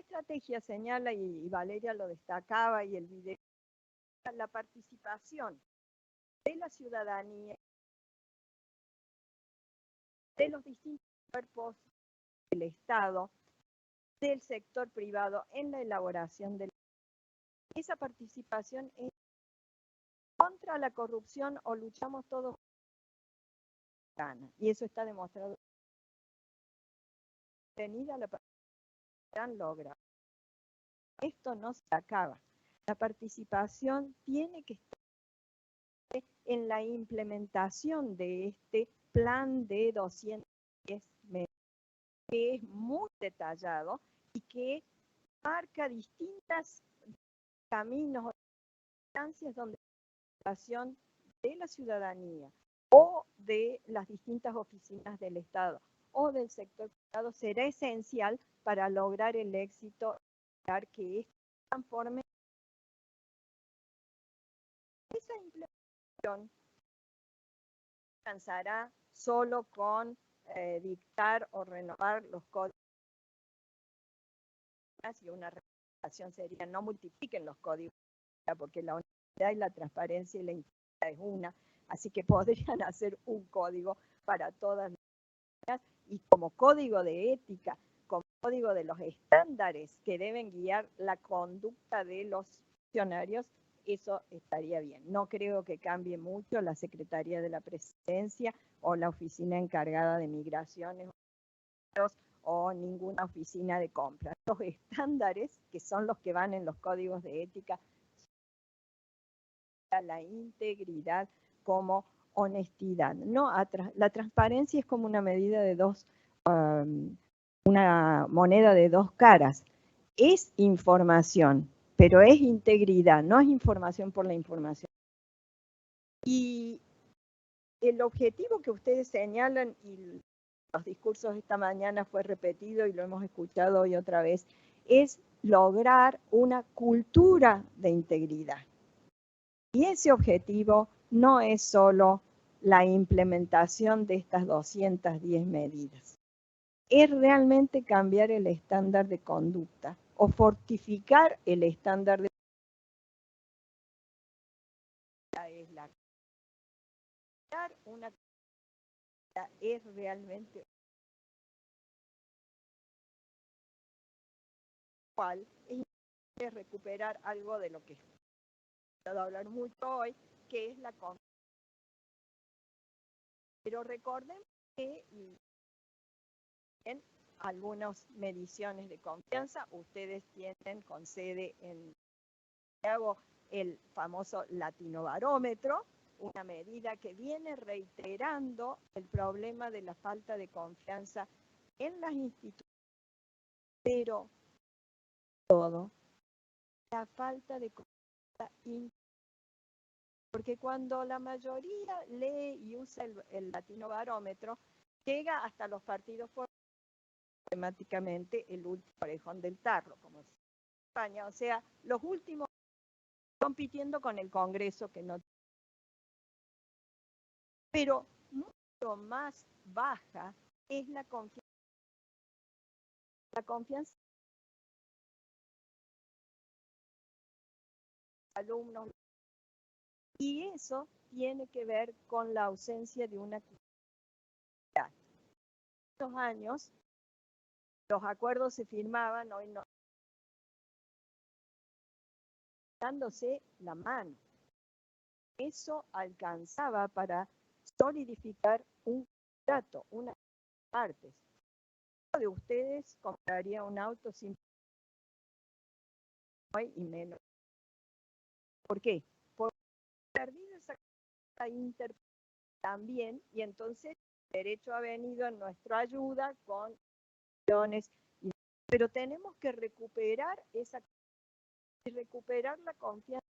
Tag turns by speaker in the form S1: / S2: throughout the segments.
S1: estrategia señala, y Valeria lo destacaba, y el video, la participación de la ciudadanía, de los distintos cuerpos del Estado, del sector privado en la elaboración de esa participación es contra la corrupción o luchamos todos y eso está demostrado. Tenida la participación logra. Esto no se acaba. La participación tiene que estar en la implementación de este plan de 210 meses, que es muy detallado y que marca distintos caminos o instancias donde la participación de la ciudadanía o de las distintas oficinas del Estado o del sector privado será esencial para lograr el éxito, para que esto se transforme. Esa implementación alcanzará solo con dictar o renovar los códigos, y una recomendación sería no multipliquen los códigos, porque la honestidad y la transparencia y la integridad es una, así que podrían hacer un código para todas las, y como código de ética, como código de los estándares que deben guiar la conducta de los funcionarios, eso estaría bien. No creo que cambie mucho la Secretaría de la Presidencia o la oficina encargada de migraciones o ninguna oficina de compras. Los estándares, que son los que van en los códigos de ética, la integridad como honestidad. No, la transparencia es como una medida de una moneda de dos caras. Es información, pero es integridad, no es información por la información. Y el objetivo que ustedes señalan, y los discursos de esta mañana fue repetido y lo hemos escuchado hoy otra vez, es lograr una cultura de integridad. Y ese objetivo no es solo la implementación de estas 210 medidas. Es realmente cambiar el estándar de conducta o fortificar el estándar de conducta. Una es realmente cual es recuperar algo de lo que he estado hablando mucho hoy, que es la confianza. Pero recordemos que en algunas mediciones de confianza, ustedes tienen con sede en Santiago el famoso Latinobarómetro, una medida que viene reiterando el problema de la falta de confianza en las instituciones, pero todo, la falta de confianza, porque cuando la mayoría lee y usa el Latinobarómetro, llega hasta los partidos políticos, temáticamente el último orejón del tarro, como se dice en España, o sea, los últimos compitiendo con el Congreso, que no. Pero mucho más baja es la confianza. La confianza de los alumnos. Y eso tiene que ver con la ausencia de una comunidad. En estos años, los acuerdos se firmaban, hoy no, dándose la mano. Eso alcanzaba para solidificar un contrato, unas partes. De ustedes compraría un auto sin hoy y menos. ¿Por qué? Porque perdido esa también, y entonces el derecho ha venido en nuestra ayuda con acciones, pero tenemos que recuperar la confianza,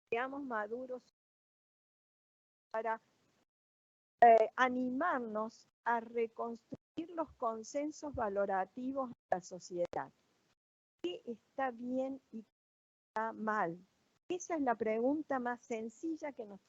S1: seamos maduros para animarnos a reconstruir los consensos valorativos de la sociedad. ¿Qué está bien y qué está mal? Esa es la pregunta más sencilla que nos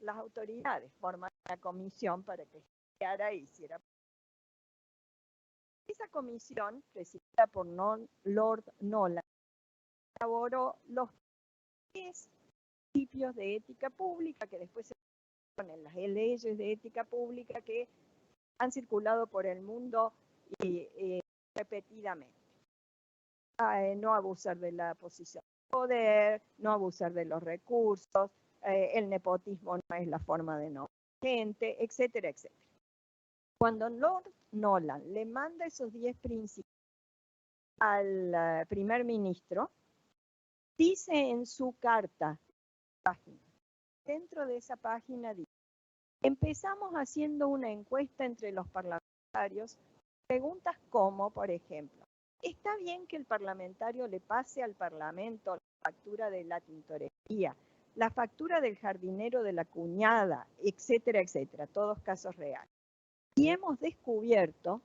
S1: las autoridades formaron una comisión para que estudiara e hiciera. Esa comisión, presidida por Lord Nolan, elaboró los 10 principios de ética pública que después se ponen las leyes de ética pública que han circulado por el mundo repetidamente. No abusar de la posición de poder, no abusar de los recursos, el nepotismo no es la forma de no gente, etcétera, etcétera. Cuando Lord Nolan le manda esos 10 principios al primer ministro, dice en su carta, dentro de esa página dice, empezamos haciendo una encuesta entre los parlamentarios, preguntas como, por ejemplo, ¿está bien que el parlamentario le pase al parlamento la factura de la tintorería, la factura del jardinero de la cuñada, etcétera, etcétera, todos casos reales? Y hemos descubierto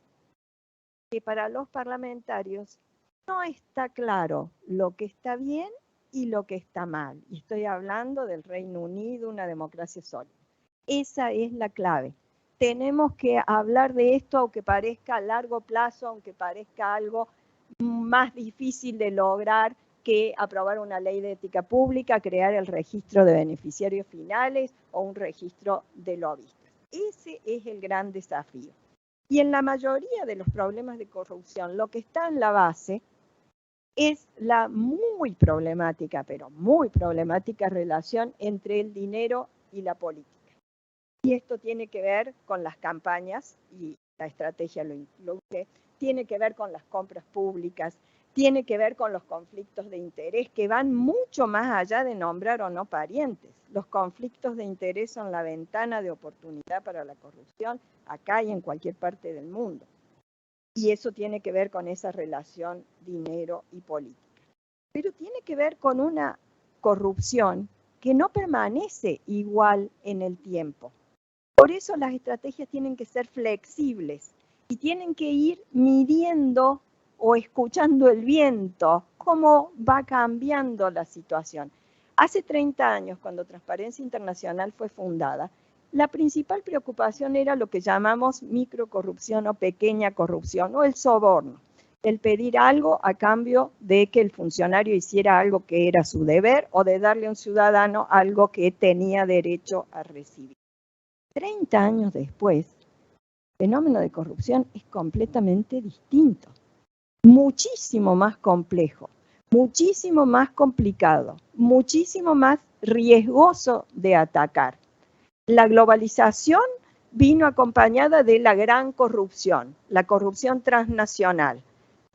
S1: que para los parlamentarios no está claro lo que está bien y lo que está mal. Y estoy hablando del Reino Unido, una democracia sólida. Esa es la clave. Tenemos que hablar de esto, aunque parezca a largo plazo, aunque parezca algo más difícil de lograr que aprobar una ley de ética pública, crear el registro de beneficiarios finales o un registro de lobbyistas. Ese es el gran desafío. Y en la mayoría de los problemas de corrupción, lo que está en la base es la muy problemática, pero muy problemática relación entre el dinero y la política. Y esto tiene que ver con las campañas, y la estrategia lo incluye, tiene que ver con las compras públicas, tiene que ver con los conflictos de interés que van mucho más allá de nombrar o no parientes. Los conflictos de interés son la ventana de oportunidad para la corrupción acá y en cualquier parte del mundo. Y eso tiene que ver con esa relación dinero y política. Pero tiene que ver con una corrupción que no permanece igual en el tiempo. Por eso las estrategias tienen que ser flexibles y tienen que ir midiendo o escuchando el viento, cómo va cambiando la situación. Hace 30 años, cuando Transparencia Internacional fue fundada, la principal preocupación era lo que llamamos microcorrupción o pequeña corrupción, o el soborno, el pedir algo a cambio de que el funcionario hiciera algo que era su deber o de darle a un ciudadano algo que tenía derecho a recibir. 30 años después, el fenómeno de corrupción es completamente distinto, muchísimo más complejo, muchísimo más complicado, muchísimo más riesgoso de atacar. La globalización vino acompañada de la gran corrupción, la corrupción transnacional,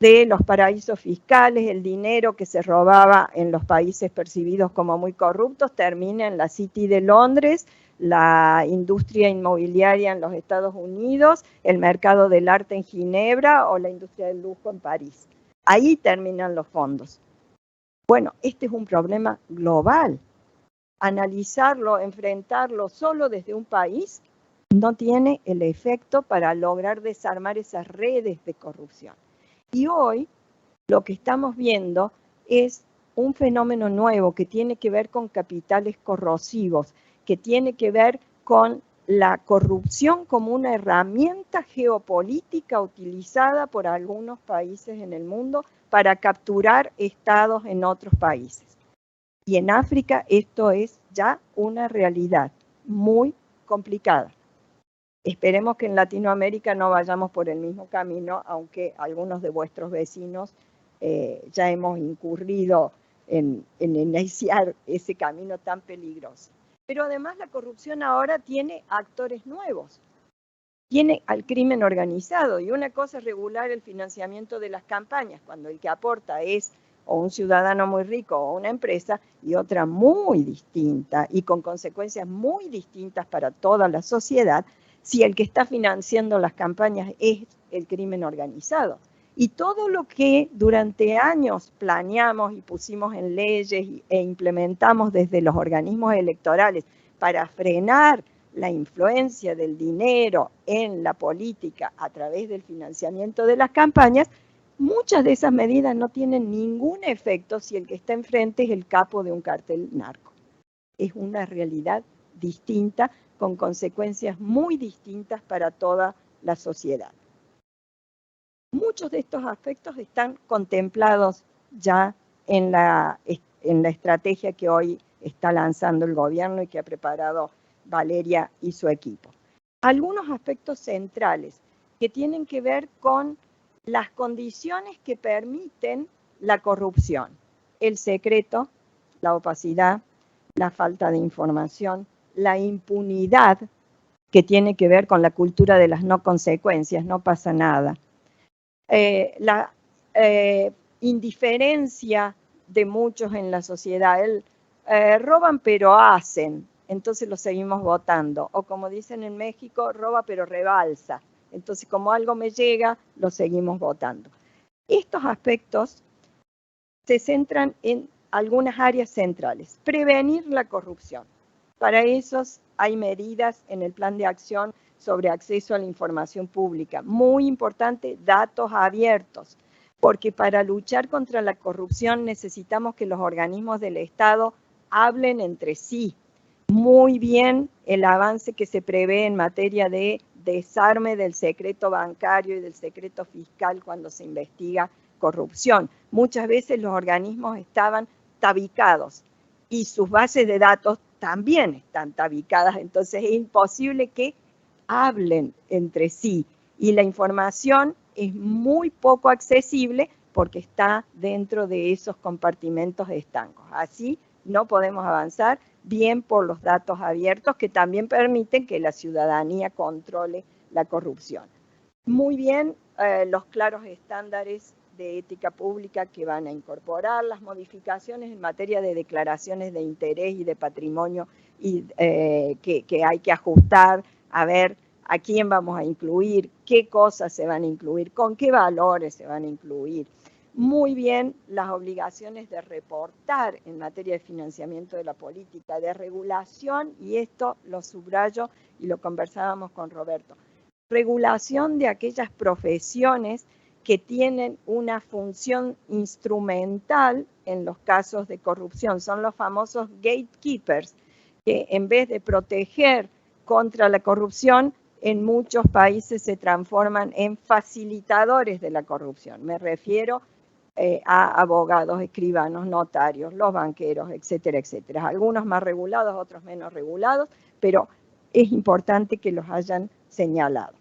S1: de los paraísos fiscales, el dinero que se robaba en los países percibidos como muy corruptos, termina en la City de Londres, la industria inmobiliaria en los Estados Unidos, el mercado del arte en Ginebra o la industria del lujo en París. Ahí terminan los fondos. Bueno, este es un problema global. Analizarlo, enfrentarlo solo desde un país no tiene el efecto para lograr desarmar esas redes de corrupción. Y hoy lo que estamos viendo es un fenómeno nuevo que tiene que ver con capitales corrosivos, que tiene que ver con la corrupción como una herramienta geopolítica utilizada por algunos países en el mundo para capturar estados en otros países. Y en África esto es ya una realidad muy complicada. Esperemos que en Latinoamérica no vayamos por el mismo camino, aunque algunos de vuestros vecinos ya hemos incurrido en iniciar ese camino tan peligroso. Pero además la corrupción ahora tiene actores nuevos, tiene al crimen organizado, y una cosa es regular el financiamiento de las campañas, cuando el que aporta es o un ciudadano muy rico o una empresa, y otra muy distinta y con consecuencias muy distintas para toda la sociedad, si el que está financiando las campañas es el crimen organizado. Y todo lo que durante años planeamos y pusimos en leyes e implementamos desde los organismos electorales para frenar la influencia del dinero en la política a través del financiamiento de las campañas, muchas de esas medidas no tienen ningún efecto si el que está enfrente es el capo de un cartel narco. Es una realidad distinta, con consecuencias muy distintas para toda la sociedad. Muchos de estos aspectos están contemplados ya en la estrategia que hoy está lanzando el gobierno y que ha preparado Valeria y su equipo. Algunos aspectos centrales que tienen que ver con las condiciones que permiten la corrupción, el secreto, la opacidad, la falta de información, la impunidad, que tiene que ver con la cultura de las no consecuencias, no pasa nada, la indiferencia de muchos en la sociedad, roban pero hacen, entonces lo seguimos votando, o como dicen en México, roba pero rebalsa, entonces como algo me llega, lo seguimos votando. Estos aspectos se centran en algunas áreas centrales. Prevenir la corrupción. Para eso hay medidas en el plan de acción sobre acceso a la información pública. Muy importante, datos abiertos, porque para luchar contra la corrupción necesitamos que los organismos del Estado hablen entre sí. Muy bien el avance que se prevé en materia de desarme del secreto bancario y del secreto fiscal cuando se investiga corrupción. Muchas veces los organismos estaban tabicados y sus bases de datos también están tabicadas, entonces es imposible que hablen entre sí y la información es muy poco accesible porque está dentro de esos compartimentos estancos. Así no podemos avanzar, bien por los datos abiertos que también permiten que la ciudadanía controle la corrupción. Muy bien, los claros estándares de ética pública que van a incorporar, las modificaciones en materia de declaraciones de interés y de patrimonio y, que hay que ajustar, a ver a quién vamos a incluir, qué cosas se van a incluir, con qué valores se van a incluir. Muy bien las obligaciones de reportar en materia de financiamiento de la política, de regulación, y esto lo subrayo y lo conversábamos con Roberto, regulación de aquellas profesiones que tienen una función instrumental en los casos de corrupción. Son los famosos gatekeepers, que en vez de proteger contra la corrupción, en muchos países se transforman en facilitadores de la corrupción. Me refiero a abogados, escribanos, notarios, los banqueros, etcétera, etcétera. Algunos más regulados, otros menos regulados, pero es importante que los hayan señalado.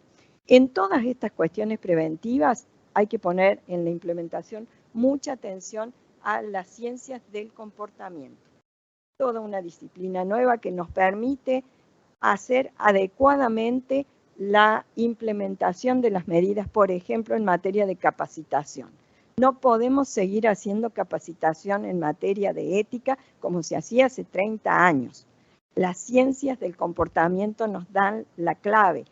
S1: En todas estas cuestiones preventivas hay que poner en la implementación mucha atención a las ciencias del comportamiento. Toda una disciplina nueva que nos permite hacer adecuadamente la implementación de las medidas, por ejemplo, en materia de capacitación. No podemos seguir haciendo capacitación en materia de ética como se hacía hace 30 años. Las ciencias del comportamiento nos dan la clave.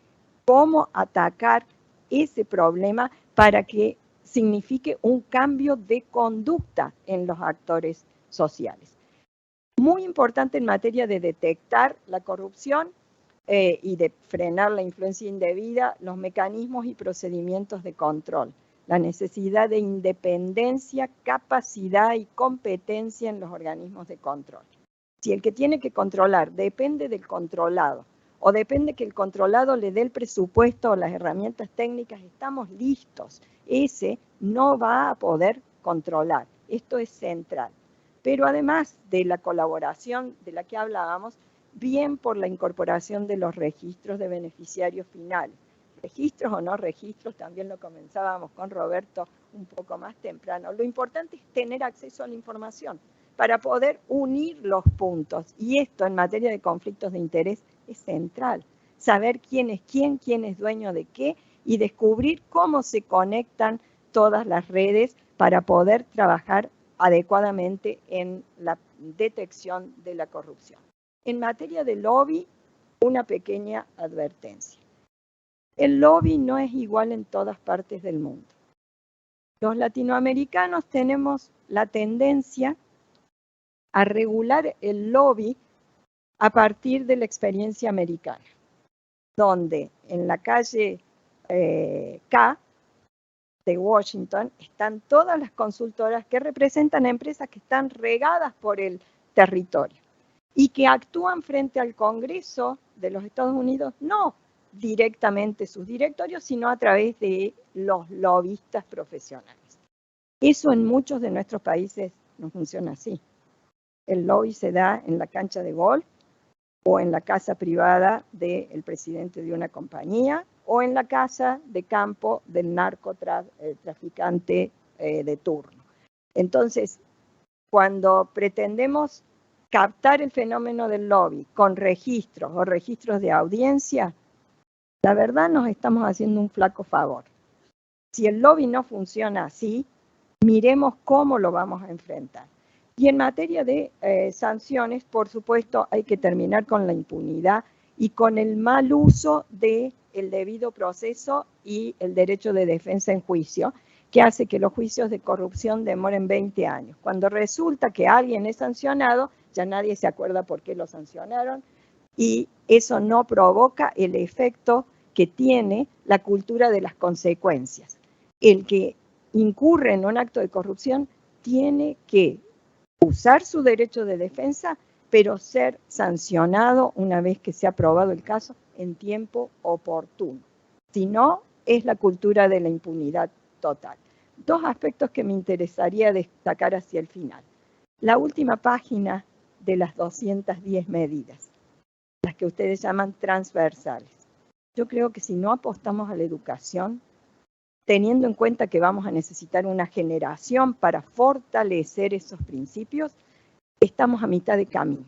S1: Cómo atacar ese problema para que signifique un cambio de conducta en los actores sociales. Muy importante en materia de detectar la corrupción y de frenar la influencia indebida, los mecanismos y procedimientos de control, la necesidad de independencia, capacidad y competencia en los organismos de control. Si el que tiene que controlar depende del controlado, o depende que el controlado le dé el presupuesto o las herramientas técnicas, estamos listos. Ese no va a poder controlar. Esto es central. Pero además de la colaboración de la que hablábamos, bien por la incorporación de los registros de beneficiarios finales. Registros o no registros, también lo comenzábamos con Roberto un poco más temprano. Lo importante es tener acceso a la información para poder unir los puntos. Y esto en materia de conflictos de interés es central. Saber quién es dueño de qué y descubrir cómo se conectan todas las redes para poder trabajar adecuadamente en la detección de la corrupción. En materia de lobby, una pequeña advertencia. El lobby no es igual en todas partes del mundo. Los latinoamericanos tenemos la tendencia a regular el lobby a partir de la experiencia americana, donde en la calle K de Washington están todas las consultoras que representan empresas que están regadas por el territorio. y que actúan frente al Congreso de los Estados Unidos, no directamente sus directorios, sino a través de los lobistas profesionales. Eso en muchos de nuestros países no funciona así. El lobby se da en la cancha de golf, o en la casa privada del presidente de una compañía, o en la casa de campo del narcotraficante de turno. Entonces, cuando pretendemos captar el fenómeno del lobby con registros o registros de audiencia, la verdad nos estamos haciendo un flaco favor. Si el lobby no funciona así, miremos cómo lo vamos a enfrentar. Y en materia de sanciones, por supuesto, hay que terminar con la impunidad y con el mal uso del debido proceso y el derecho de defensa en juicio, que hace que los juicios de corrupción demoren 20 años. Cuando resulta que alguien es sancionado, ya nadie se acuerda por qué lo sancionaron, y eso no provoca el efecto que tiene la cultura de las consecuencias. El que incurre en un acto de corrupción tiene que usar su derecho de defensa, pero ser sancionado una vez que se ha probado el caso en tiempo oportuno. Si no, es la cultura de la impunidad total. Dos aspectos que me interesaría destacar hacia el final. La última página de las 210 medidas, las que ustedes llaman transversales. Yo creo que si no apostamos a la educación, teniendo en cuenta que vamos a necesitar una generación para fortalecer esos principios, estamos a mitad de camino.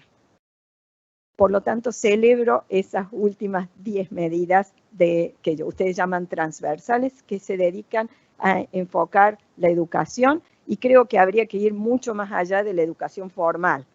S1: Por lo tanto, celebro esas últimas 10 medidas que ustedes llaman transversales, que se dedican a enfocar la educación, y creo que habría que ir mucho más allá de la educación formal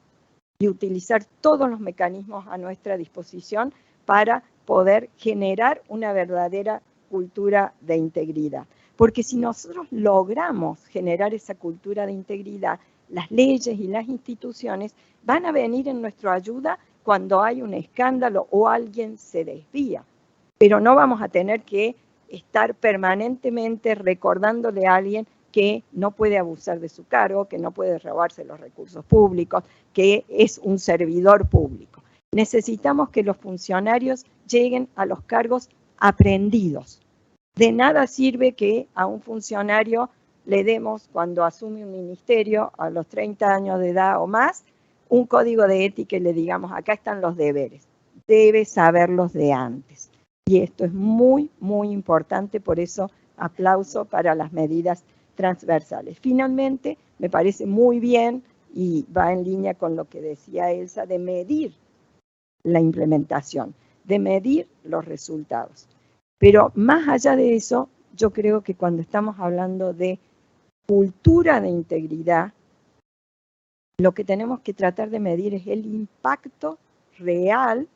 S1: y utilizar todos los mecanismos a nuestra disposición para poder generar una verdadera cultura de integridad. Porque si nosotros logramos generar esa cultura de integridad, las leyes y las instituciones van a venir en nuestra ayuda cuando hay un escándalo o alguien se desvía. Pero no vamos a tener que estar permanentemente recordándole a alguien que no puede abusar de su cargo, que no puede robarse los recursos públicos, que es un servidor público. Necesitamos que los funcionarios lleguen a los cargos aprendidos. De nada sirve que a un funcionario le demos, cuando asume un ministerio, a los 30 años de edad o más, un código de ética y le digamos, acá están los deberes. Debe saberlos de antes. Y esto es muy, muy importante, por eso aplauso para las medidas transversales. Finalmente, me parece muy bien, y va en línea con lo que decía Elsa, de medir la implementación, de medir los resultados. Pero más allá de eso, yo creo que cuando estamos hablando de cultura de integridad, lo que tenemos que tratar de medir es el impacto real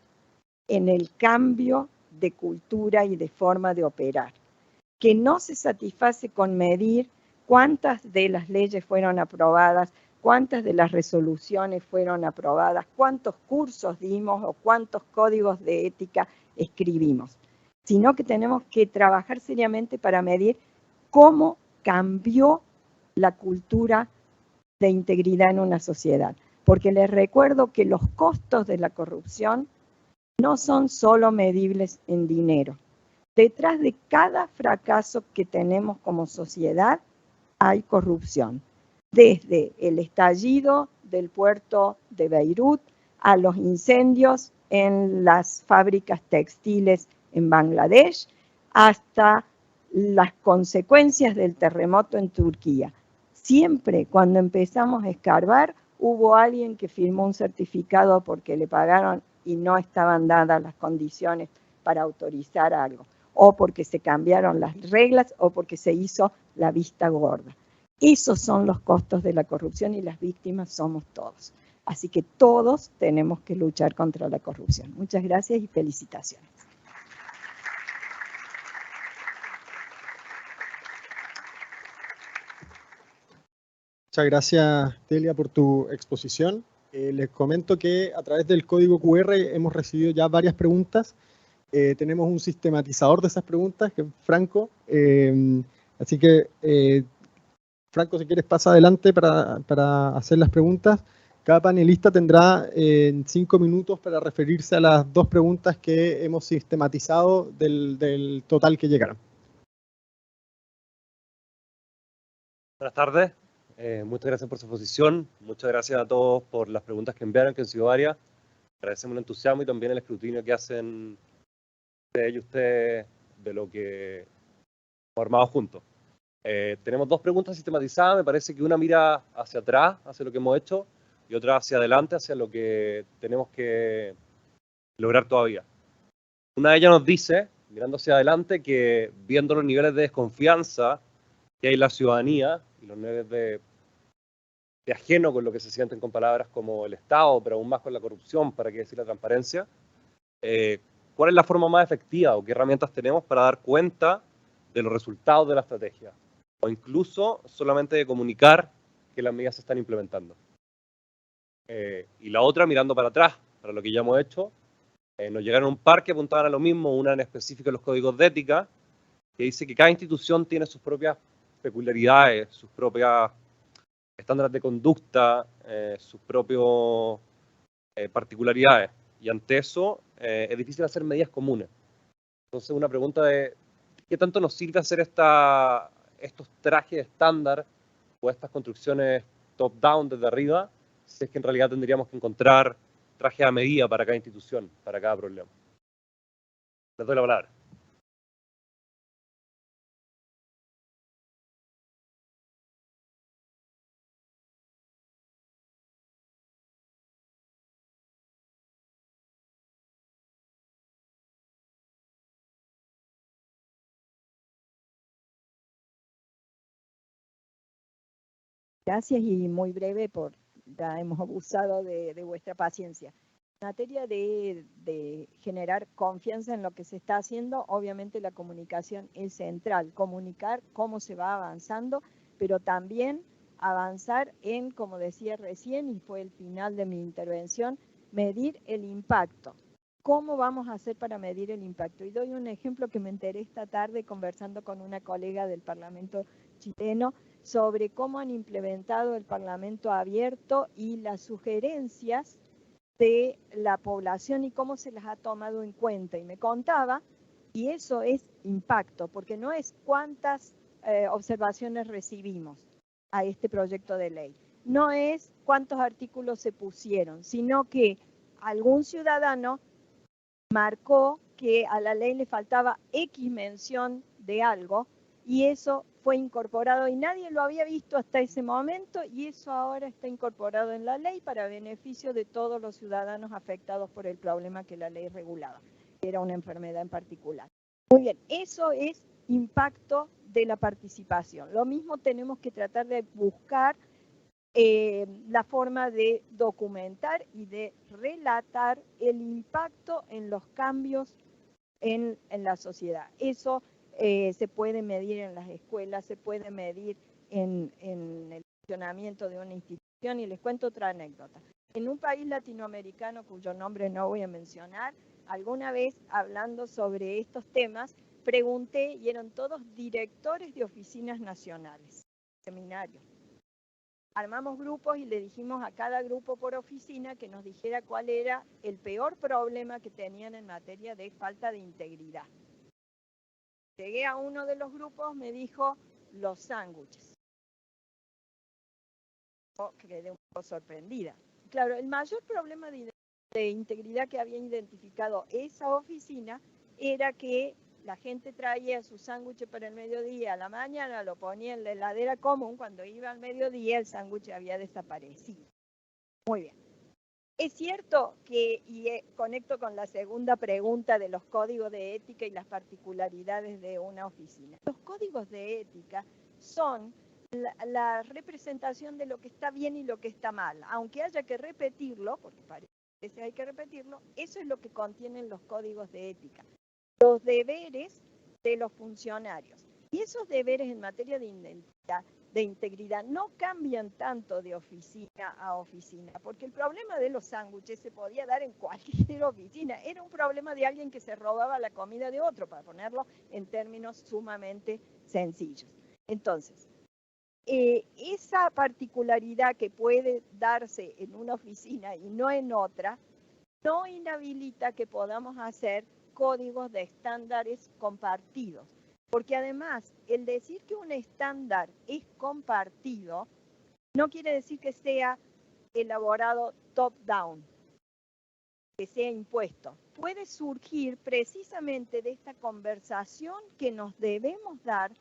S1: en el cambio de cultura y de forma de operar, que no se satisface con medir cuántas de las leyes fueron aprobadas, cuántas de las resoluciones fueron aprobadas, cuántos cursos dimos o cuántos códigos de ética escribimos, sino que tenemos que trabajar seriamente para medir cómo cambió la cultura de integridad en una sociedad. Porque les recuerdo que los costos de la corrupción no son solo medibles en dinero. Detrás de cada fracaso que tenemos como sociedad hay corrupción. Desde el estallido del puerto de Beirut a los incendios en las fábricas textiles en Bangladesh, hasta las consecuencias del terremoto en Turquía. Siempre cuando empezamos a escarbar, hubo alguien que firmó un certificado porque le pagaron y no estaban dadas las condiciones para autorizar algo, o porque se cambiaron las reglas, o porque se hizo la vista gorda. Esos son los costos de la corrupción y las víctimas somos todos. Así que todos tenemos que luchar contra la corrupción. Muchas gracias y felicitaciones.
S2: Muchas gracias, Delia, por tu exposición. Les comento que a través del código QR hemos recibido ya varias preguntas. Tenemos un sistematizador de esas preguntas, que es Franco. Así que, Franco, si quieres, pasa adelante para hacer las preguntas. Cada panelista tendrá 5 minutos para referirse a las 2 preguntas que hemos sistematizado del total que llegaron.
S3: Buenas tardes, muchas gracias por su exposición, muchas gracias a todos por las preguntas que enviaron, que han sido varias. Agradecemos el entusiasmo y también el escrutinio que hacen ustedes de lo que hemos armado juntos. Tenemos 2 preguntas sistematizadas, me parece que una mira hacia atrás, hacia lo que hemos hecho, y otra hacia adelante, hacia lo que tenemos que lograr todavía. Una de ellas nos dice, mirando hacia adelante, que viendo los niveles de desconfianza que hay en la ciudadanía, y los niveles de ajeno con lo que se sienten con palabras como el Estado, pero aún más con la corrupción, para qué decir la transparencia, ¿cuál es la forma más efectiva o qué herramientas tenemos para dar cuenta de los resultados de la estrategia? O incluso solamente de comunicar que las medidas se están implementando. Y la otra, mirando para atrás, para lo que ya hemos hecho, nos llegaron un par que apuntaban a lo mismo, una en específico los códigos de ética, que dice que cada institución tiene sus propias peculiaridades, sus propias estándares de conducta, sus propias particularidades. Y ante eso es difícil hacer medidas comunes. Entonces una pregunta de ¿qué tanto nos sirve hacer estos trajes estándar o estas construcciones top-down desde arriba, si es que en realidad tendríamos que encontrar trajes a medida para cada institución, para cada problema? Les doy la palabra.
S1: Gracias y muy breve, ya hemos abusado de vuestra paciencia. En materia de generar confianza en lo que se está haciendo, obviamente la comunicación es central. Comunicar cómo se va avanzando, pero también avanzar en, como decía recién, y fue el final de mi intervención, medir el impacto. ¿Cómo vamos a hacer para medir el impacto? Y doy un ejemplo que me enteré esta tarde conversando con una colega del Parlamento chileno sobre cómo han implementado el Parlamento abierto y las sugerencias de la población y cómo se las ha tomado en cuenta. Y me contaba, y eso es impacto, porque no es cuántas observaciones recibimos a este proyecto de ley, no es cuántos artículos se pusieron, sino que algún ciudadano marcó que a la ley le faltaba X mención de algo y eso fue incorporado y nadie lo había visto hasta ese momento y eso ahora está incorporado en la ley para beneficio de todos los ciudadanos afectados por el problema que la ley regulaba, que era una enfermedad en particular. Muy bien, eso es impacto de la participación. Lo mismo tenemos que tratar de buscar la forma de documentar y de relatar el impacto en los cambios en la sociedad. Eso se puede medir en las escuelas, se puede medir en el funcionamiento de una institución y les cuento otra anécdota. En un país latinoamericano cuyo nombre no voy a mencionar, alguna vez hablando sobre estos temas, pregunté y eran todos directores de oficinas nacionales, seminarios. Armamos grupos y le dijimos a cada grupo por oficina que nos dijera cuál era el peor problema que tenían en materia de falta de integridad. Llegué a uno de los grupos, me dijo los sándwiches. Yo quedé un poco sorprendida. Claro, el mayor problema de integridad que había identificado esa oficina era que la gente traía su sándwich para el mediodía, a la mañana lo ponía en la heladera común, cuando iba al mediodía el sándwich había desaparecido. Muy bien. Es cierto que, y conecto con la segunda pregunta de los códigos de ética y las particularidades de una oficina. Los códigos de ética son la representación de lo que está bien y lo que está mal. Aunque haya que repetirlo, porque parece que hay que repetirlo, eso es lo que contienen los códigos de ética. Los deberes de los funcionarios. Y esos deberes en materia de integridad no cambian tanto de oficina a oficina, porque el problema de los sándwiches se podía dar en cualquier oficina. Era un problema de alguien que se robaba la comida de otro, para ponerlo en términos sumamente sencillos. Entonces, esa particularidad que puede darse en una oficina y no en otra, no inhabilita que podamos hacer códigos de estándares compartidos. Porque además, el decir que un estándar es compartido, no quiere decir que sea elaborado top-down, que sea impuesto. Puede surgir precisamente de esta conversación que nos debemos dar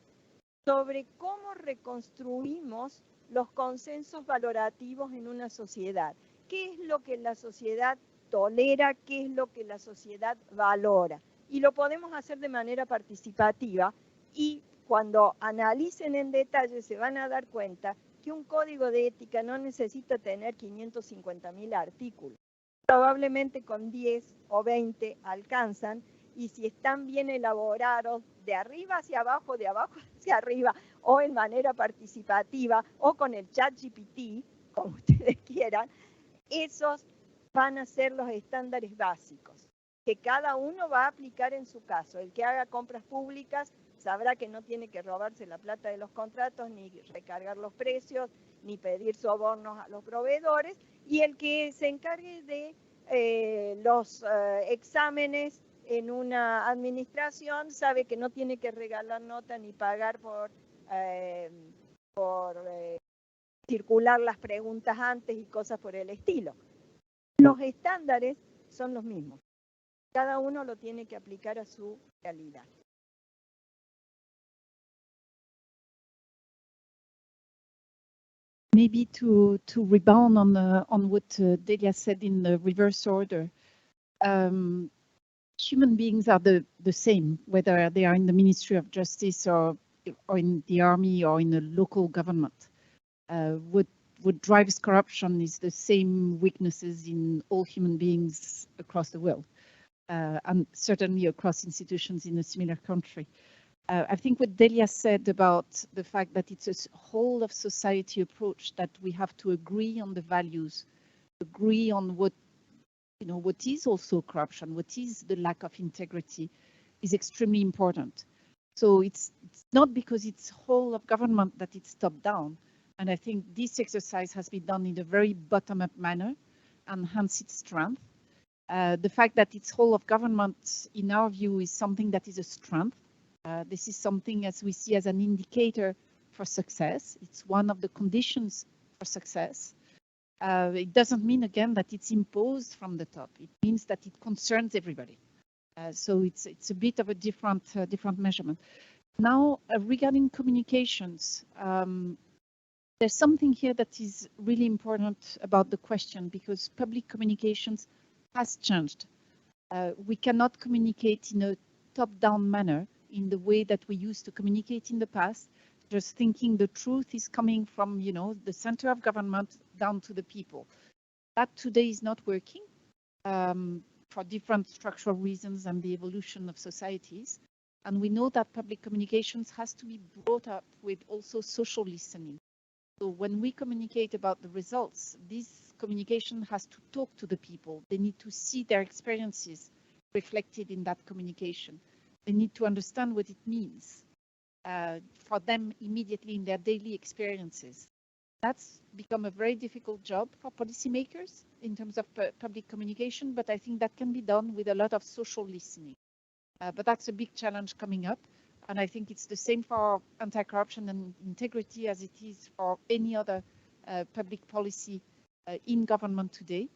S1: sobre cómo reconstruimos los consensos valorativos en una sociedad. ¿Qué es lo que la sociedad tolera? ¿Qué es lo que la sociedad valora? Y lo podemos hacer de manera participativa y cuando analicen en detalle se van a dar cuenta que un código de ética no necesita tener 550.000 artículos. Probablemente con 10 o 20 alcanzan, y si están bien elaborados de arriba hacia abajo, de abajo hacia arriba, o en manera participativa, o con el ChatGPT, como ustedes quieran, esos van a ser los estándares básicos, que cada uno va a aplicar en su caso. El que haga compras públicas sabrá que no tiene que robarse la plata de los contratos, ni recargar los precios, ni pedir sobornos a los proveedores, y el que se encargue de los exámenes en una administración sabe que no tiene que regalar nota ni pagar por circular las preguntas antes y cosas por el estilo. Los estándares son los mismos. Cada uno lo tiene que aplicar a su realidad.
S4: Maybe to rebound on what Delia said in the reverse order. Human beings are the same, whether they are in the Ministry of Justice or in the army or in a local government. What drives corruption is the same weaknesses in all human beings across the world, and certainly across institutions in a similar country. I think what Delia said about the fact that it's a whole of society approach, that we have to agree on the values, agree on what is also corruption, what is the lack of integrity, is extremely important. So it's not because it's whole of government that it's top down. And I think this exercise has been done in a very bottom-up manner, and hence its strength. The fact that it's whole of government, in our view, is something that is a strength. This is something as we see as an indicator for success. It's one of the conditions for success. It doesn't mean, again, that it's imposed from the top. It means that it concerns everybody. So it's a bit of a different measurement. Now, regarding communications, there's something here that is really important about the question, because public communications has changed. We cannot communicate in a top-down manner in the way that we used to communicate in the past, just thinking the truth is coming from, the center of government down to the people. That today is not working for different structural reasons and the evolution of societies. And we know that public communications has to be brought up with also social listening. So when we communicate about the results, this communication has to talk to the people. They need to see their experiences reflected in that communication. They need to understand what it means for them immediately in their daily experiences. That's become a very difficult job for policymakers in terms of public communication, but I think that can be done with a lot of social listening. But that's a big challenge coming up. And I think it's the same for anti-corruption and integrity as it is for any other public policy in government today.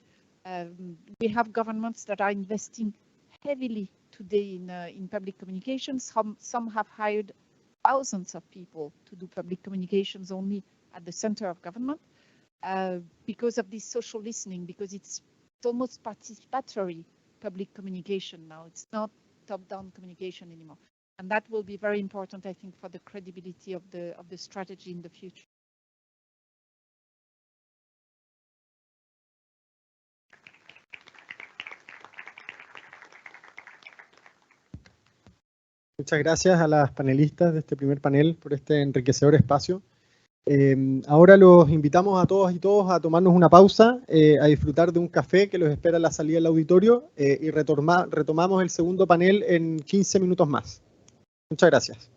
S4: We have governments that are investing heavily today in public communications. Some have hired thousands of people to do public communications only at the center of government because of this social listening, because it's almost participatory public communication now. It's not top-down communication anymore. And that will be very important, I think, for the credibility of the strategy in the future.
S2: Muchas gracias a las panelistas de este primer panel por este enriquecedor espacio. Ahora los invitamos a todos y todas a tomarnos una pausa, a disfrutar de un café que los espera a la salida del auditorio y retomamos el segundo panel en 15 minutos más. Muchas gracias.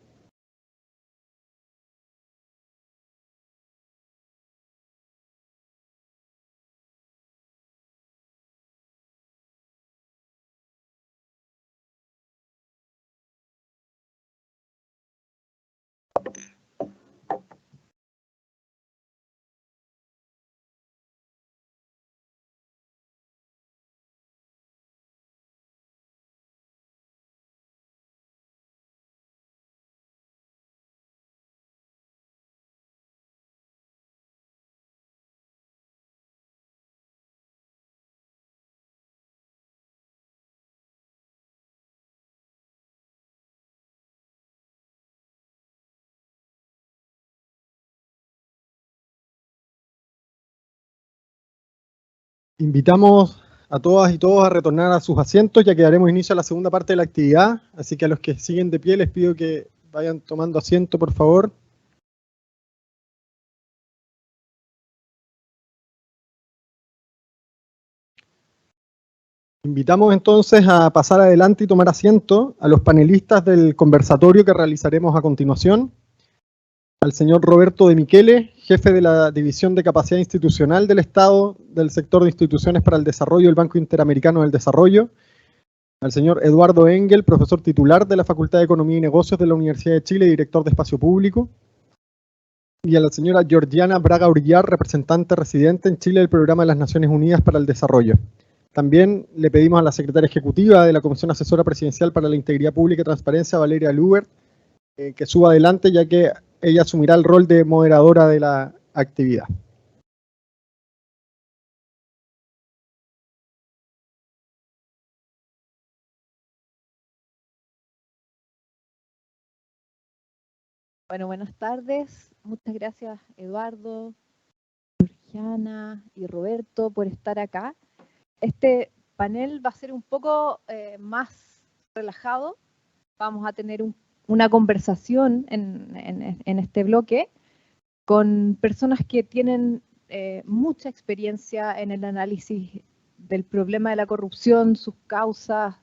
S2: Invitamos a todas y todos a retornar a sus asientos, ya que daremos inicio a la segunda parte de la actividad. Así que a los que siguen de pie les pido que vayan tomando asiento, por favor. Invitamos entonces a pasar adelante y tomar asiento a los panelistas del conversatorio que realizaremos a continuación. Al señor Roberto de Michele, jefe de la División de Capacidad Institucional del Estado del Sector de Instituciones para el Desarrollo del Banco Interamericano del Desarrollo. Al señor Eduardo Engel, profesor titular de la Facultad de Economía y Negocios de la Universidad de Chile y director de Espacio Público. Y a la señora Georgiana Braga Urillar, representante residente en Chile del Programa de las Naciones Unidas para el Desarrollo. También le pedimos a la secretaria ejecutiva de la Comisión Asesora Presidencial para la Integridad Pública y Transparencia, Valeria Lubert, que suba adelante, ya que ella asumirá el rol de moderadora de la actividad.
S5: Bueno, buenas tardes. Muchas gracias, Eduardo, Georgiana y Roberto, por estar acá. Este panel va a ser un poco más relajado. Vamos a tener una conversación en este bloque con personas que tienen mucha experiencia en el análisis del problema de la corrupción, sus causas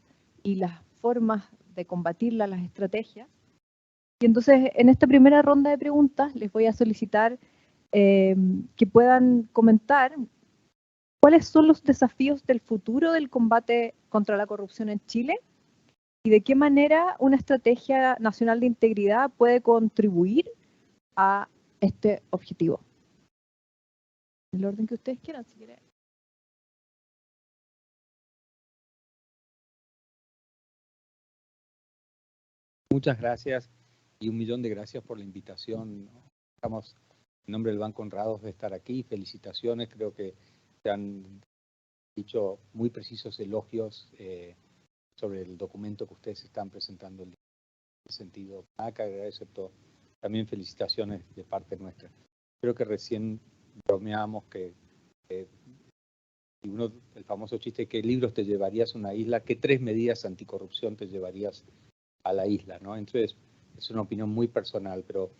S5: y las formas de combatirla, las estrategias. Y entonces, en esta primera ronda de preguntas, les voy a solicitar que puedan comentar cuáles son los desafíos del futuro del combate contra la corrupción en Chile y de qué manera una estrategia nacional de integridad puede contribuir a este objetivo. En el orden que ustedes quieran, si quieren.
S6: Muchas gracias y 1.000.000 de gracias por la invitación. Estamos en nombre del Banco honrados de estar aquí. Felicitaciones, creo que se han dicho muy precisos elogios sobre el documento que ustedes están presentando en ese sentido. Nada que agregar, excepto también felicitaciones de parte nuestra. Creo que recién bromeábamos que el famoso chiste, ¿qué libros te llevarías a una isla? ¿Qué 3 medidas anticorrupción te llevarías a la isla, ¿no? Entonces, es una opinión muy personal, pero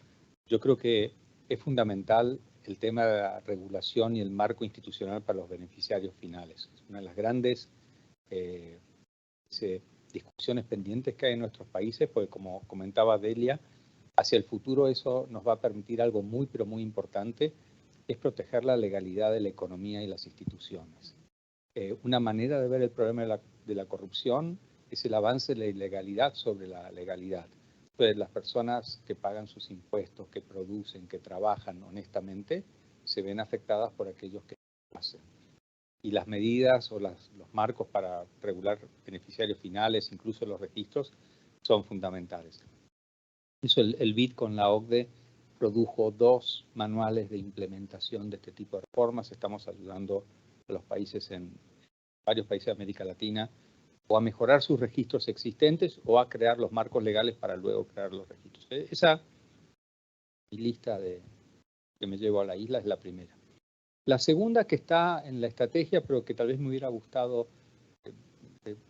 S6: yo creo que es fundamental el tema de la regulación y el marco institucional para los beneficiarios finales. Es una de las grandes discusiones pendientes que hay en nuestros países, porque como comentaba Delia, hacia el futuro eso nos va a permitir algo muy, pero muy importante, es proteger la legalidad de la economía y las instituciones. Una manera de ver el problema de la corrupción es el avance de la ilegalidad sobre la legalidad. Entonces, las personas que pagan sus impuestos, que producen, que trabajan honestamente, se ven afectadas por aquellos que no hacen. Y las medidas o los marcos para regular beneficiarios finales, incluso los registros, son fundamentales. Eso el BID con la OCDE produjo 2 manuales de implementación de este tipo de reformas. Estamos ayudando a los países varios países de América Latina o a mejorar sus registros existentes o a crear los marcos legales para luego crear los registros. Esa mi lista que me llevo a la isla es la primera. La segunda, que está en la estrategia, pero que tal vez me hubiera gustado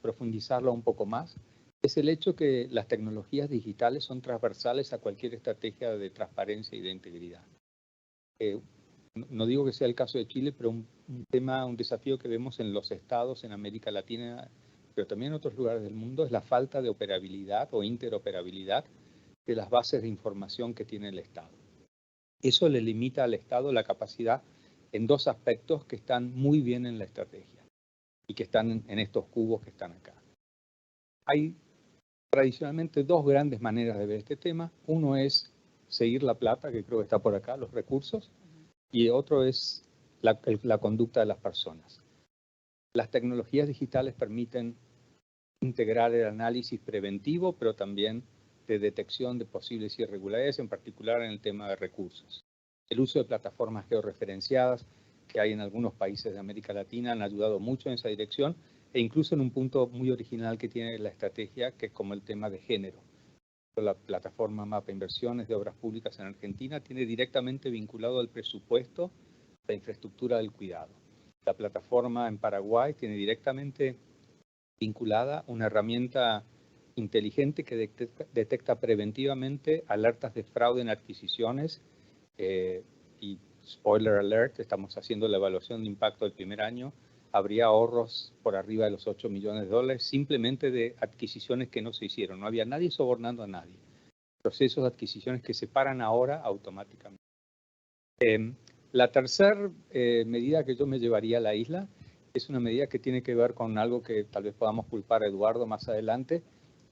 S6: profundizarlo un poco más, es el hecho que las tecnologías digitales son transversales a cualquier estrategia de transparencia y de integridad. No digo que sea el caso de Chile, pero un desafío que vemos en los estados en América Latina, pero también en otros lugares del mundo, es la falta de operabilidad o interoperabilidad de las bases de información que tiene el Estado. Eso le limita al Estado la capacidad en 2 aspectos que están muy bien en la estrategia y que están en estos cubos que están acá. Hay tradicionalmente 2 grandes maneras de ver este tema. Uno es seguir la plata, que creo que está por acá, los recursos, y otro es la conducta de las personas. Las tecnologías digitales permiten integrar el análisis preventivo, pero también de detección de posibles irregularidades, en particular en el tema de recursos. El uso de plataformas georreferenciadas que hay en algunos países de América Latina han ayudado mucho en esa dirección, e incluso en un punto muy original que tiene la estrategia, que es como el tema de género. La plataforma Mapa Inversiones de Obras Públicas en Argentina tiene directamente vinculado al presupuesto la infraestructura del cuidado. La plataforma en Paraguay tiene directamente vinculada una herramienta inteligente que detecta preventivamente alertas de fraude en adquisiciones y spoiler alert, estamos haciendo la evaluación de impacto del primer año, habría ahorros por arriba de los $8 millones simplemente de adquisiciones que no se hicieron. No había nadie sobornando a nadie. Procesos de adquisiciones que se paran ahora automáticamente. La tercera medida que yo me llevaría a la isla es una medida que tiene que ver con algo que tal vez podamos culpar a Eduardo más adelante,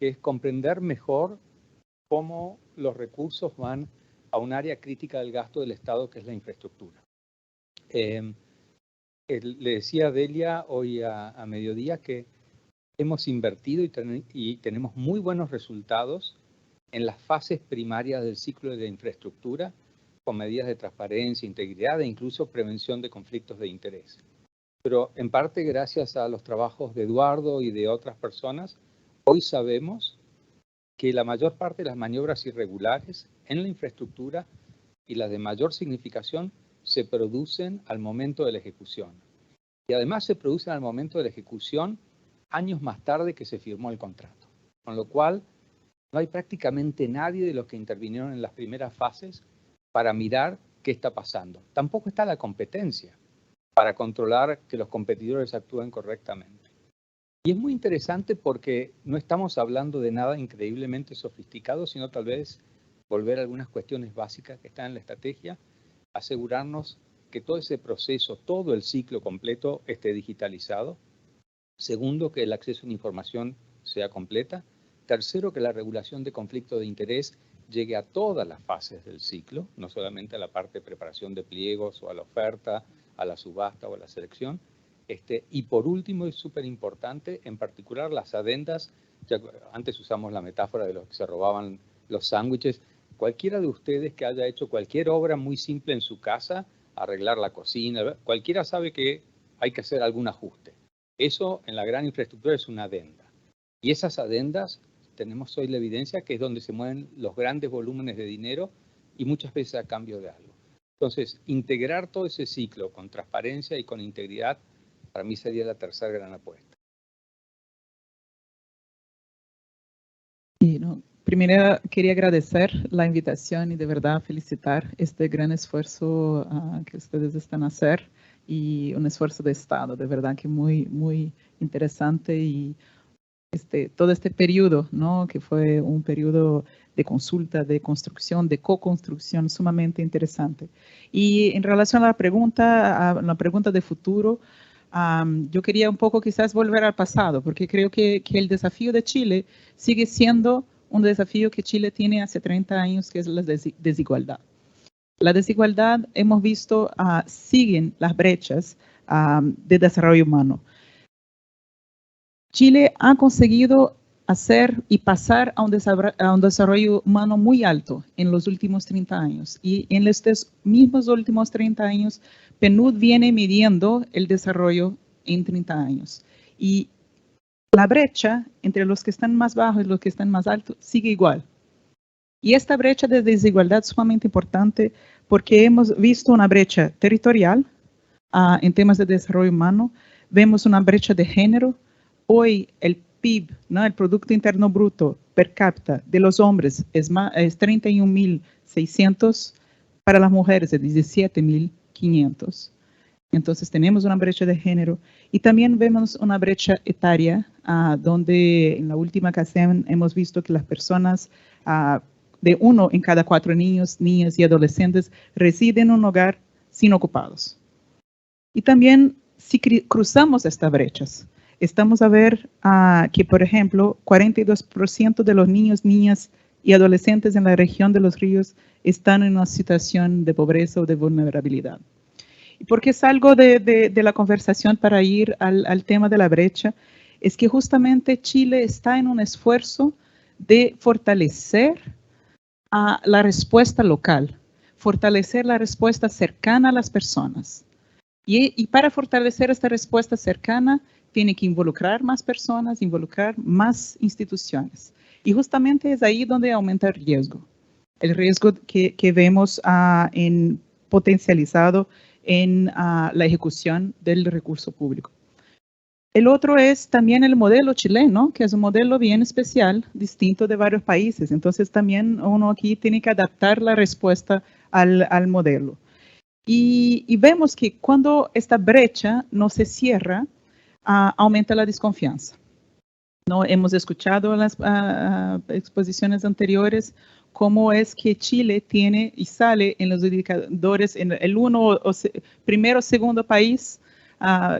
S6: que es comprender mejor cómo los recursos van a un área crítica del gasto del Estado, que es la infraestructura. Le decía a Delia hoy a mediodía que hemos invertido y tenemos muy buenos resultados en las fases primarias del ciclo de la infraestructura, con medidas de transparencia, integridad e incluso prevención de conflictos de interés. Pero en parte gracias a los trabajos de Eduardo y de otras personas, hoy sabemos que la mayor parte de las maniobras irregulares en la infraestructura y las de mayor significación se producen al momento de la ejecución. Y además se producen al momento de la ejecución años más tarde que se firmó el contrato. Con lo cual, no hay prácticamente nadie de los que intervinieron en las primeras fases para mirar qué está pasando. Tampoco está la competencia para controlar que los competidores actúen correctamente. Y es muy interesante porque no estamos hablando de nada increíblemente sofisticado, sino tal vez volver a algunas cuestiones básicas que están en la estrategia, asegurarnos que todo ese proceso, todo el ciclo completo esté digitalizado. Segundo, que el acceso a la información sea completa. Tercero, que la regulación de conflicto de interés llegue a todas las fases del ciclo, no solamente a la parte de preparación de pliegos o a la oferta, a la subasta o a la selección. Y por último, es súper importante, en particular las adendas. Ya antes usamos la metáfora de los que se robaban los sándwiches. Cualquiera de ustedes que haya hecho cualquier obra muy simple en su casa, arreglar la cocina, cualquiera sabe que hay que hacer algún ajuste. Eso en la gran infraestructura es una adenda. Y esas adendas, tenemos hoy la evidencia que es donde se mueven los grandes volúmenes de dinero y muchas veces a cambio de algo. Entonces, integrar todo ese ciclo con transparencia y con integridad, para mí sería la tercera gran apuesta.
S7: Primero quería agradecer la invitación y de verdad felicitar este gran esfuerzo que ustedes están a hacer y un esfuerzo de Estado, de verdad que muy interesante y todo este periodo, ¿no? Que fue un periodo de consulta, de construcción, de co-construcción sumamente interesante. Y en relación a la pregunta de futuro, yo quería un poco quizás volver al pasado, porque creo que el desafío de Chile sigue siendo un desafío que Chile tiene hace 30 años, que es la desigualdad. La desigualdad, hemos visto, siguen las brechas de desarrollo humano. Chile ha conseguido hacer y pasar a un desarrollo humano muy alto en los últimos 30 años. Y en estos mismos últimos 30 años, PNUD viene midiendo el desarrollo en 30 años. Y la brecha entre los que están más bajos y los que están más altos sigue igual. Y esta brecha de desigualdad es sumamente importante porque hemos visto una brecha territorial en temas de desarrollo humano, vemos una brecha de género. Hoy el PIB, ¿no? El Producto Interno Bruto per cápita de los hombres es 31.600, para las mujeres es 17.500. Entonces tenemos una brecha de género y también vemos una brecha etaria donde en la última CACEM hemos visto que las personas, de 1 en cada 4 niños, niñas y adolescentes residen en un hogar sin ocupados. Y también si cruzamos estas brechas, estamos a ver que, por ejemplo, 42% de los niños, niñas y adolescentes en la región de los ríos están en una situación de pobreza o de vulnerabilidad. ¿Y por qué salgo de la conversación para ir al tema de la brecha? Es que justamente Chile está en un esfuerzo de fortalecer la respuesta local, fortalecer la respuesta cercana a las personas. Y para fortalecer esta respuesta cercana, tiene que involucrar más personas, involucrar más instituciones. Y justamente es ahí donde aumenta el riesgo que vemos potencializado en la ejecución del recurso público. El otro es también el modelo chileno, que es un modelo bien especial, distinto de varios países. Entonces también uno aquí tiene que adaptar la respuesta al modelo. Y vemos que cuando esta brecha no se cierra, aumenta la desconfianza. ¿No? Hemos escuchado en las exposiciones anteriores cómo es que Chile tiene y sale en los indicadores en el primero o segundo país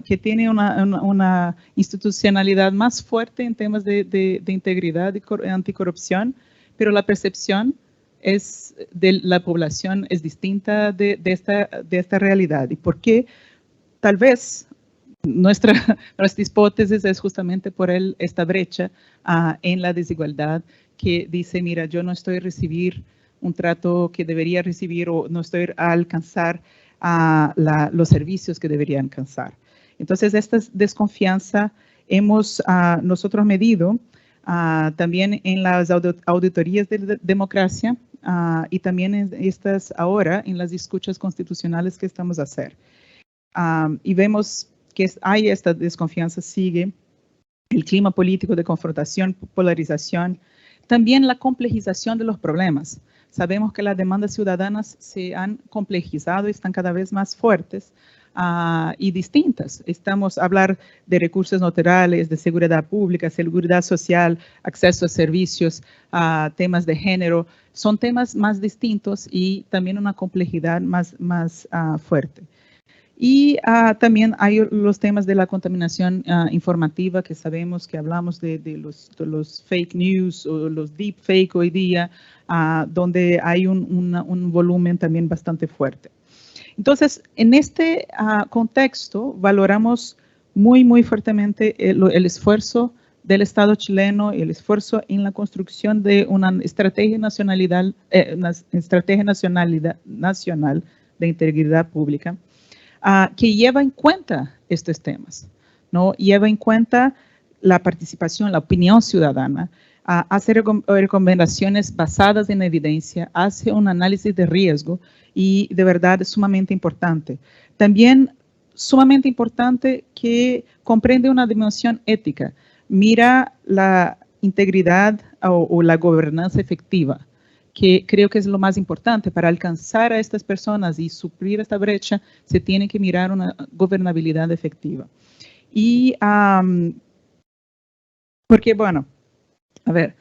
S7: que tiene una institucionalidad más fuerte en temas de integridad y anticorrupción, pero la percepción de la población es distinta de esta realidad. ¿Y por qué? Tal vez nuestra hipótesis es justamente por esta brecha en la desigualdad que dice, mira, yo no estoy a recibir un trato que debería recibir o no estoy a alcanzar los servicios que debería alcanzar. Entonces, esta desconfianza hemos nosotros medido también en las auditorías de democracia y también ahora en las escuchas constitucionales que estamos a hacer. Y vemos que hay esta desconfianza, sigue el clima político de confrontación, polarización, también la complejización de los problemas. Sabemos que las demandas ciudadanas se han complejizado y están cada vez más fuertes y distintas. Estamos a hablar de recursos naturales, de seguridad pública, seguridad social, acceso a servicios, temas de género. Son temas más distintos y también una complejidad más fuerte. Y también hay los temas de la contaminación informativa, que sabemos que hablamos de los fake news o los deep fake hoy día, donde hay un volumen también bastante fuerte. Entonces, en este contexto, valoramos muy fuertemente el esfuerzo del Estado chileno y el esfuerzo en la construcción de una estrategia nacional de integridad pública, que lleva en cuenta estos temas, ¿no? Lleva en cuenta la participación, la opinión ciudadana, hace recomendaciones basadas en evidencia, hace un análisis de riesgo y de verdad es sumamente importante. También sumamente importante que comprende una dimensión ética, mira la integridad o la gobernanza efectiva, que creo que es lo más importante. Para alcanzar a estas personas y suplir esta brecha, se tiene que mirar una gobernabilidad efectiva. Y porque, bueno, a ver,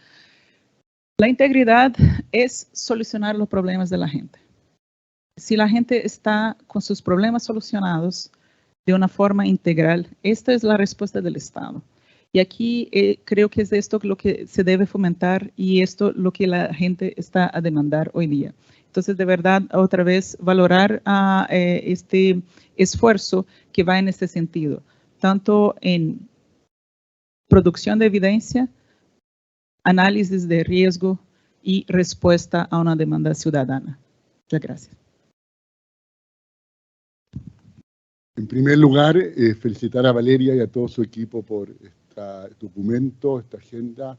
S7: la integridad es solucionar los problemas de la gente. Si la gente está con sus problemas solucionados de una forma integral, esta es la respuesta del Estado. Y aquí creo que es esto lo que se debe fomentar y esto lo que la gente está a demandar hoy día. Entonces, de verdad, otra vez, valorar este esfuerzo que va en este sentido, tanto en producción de evidencia, análisis de riesgo y respuesta a una demanda ciudadana. Muchas gracias.
S8: En primer lugar, felicitar a Valeria y a todo su equipo por este documento, esta agenda.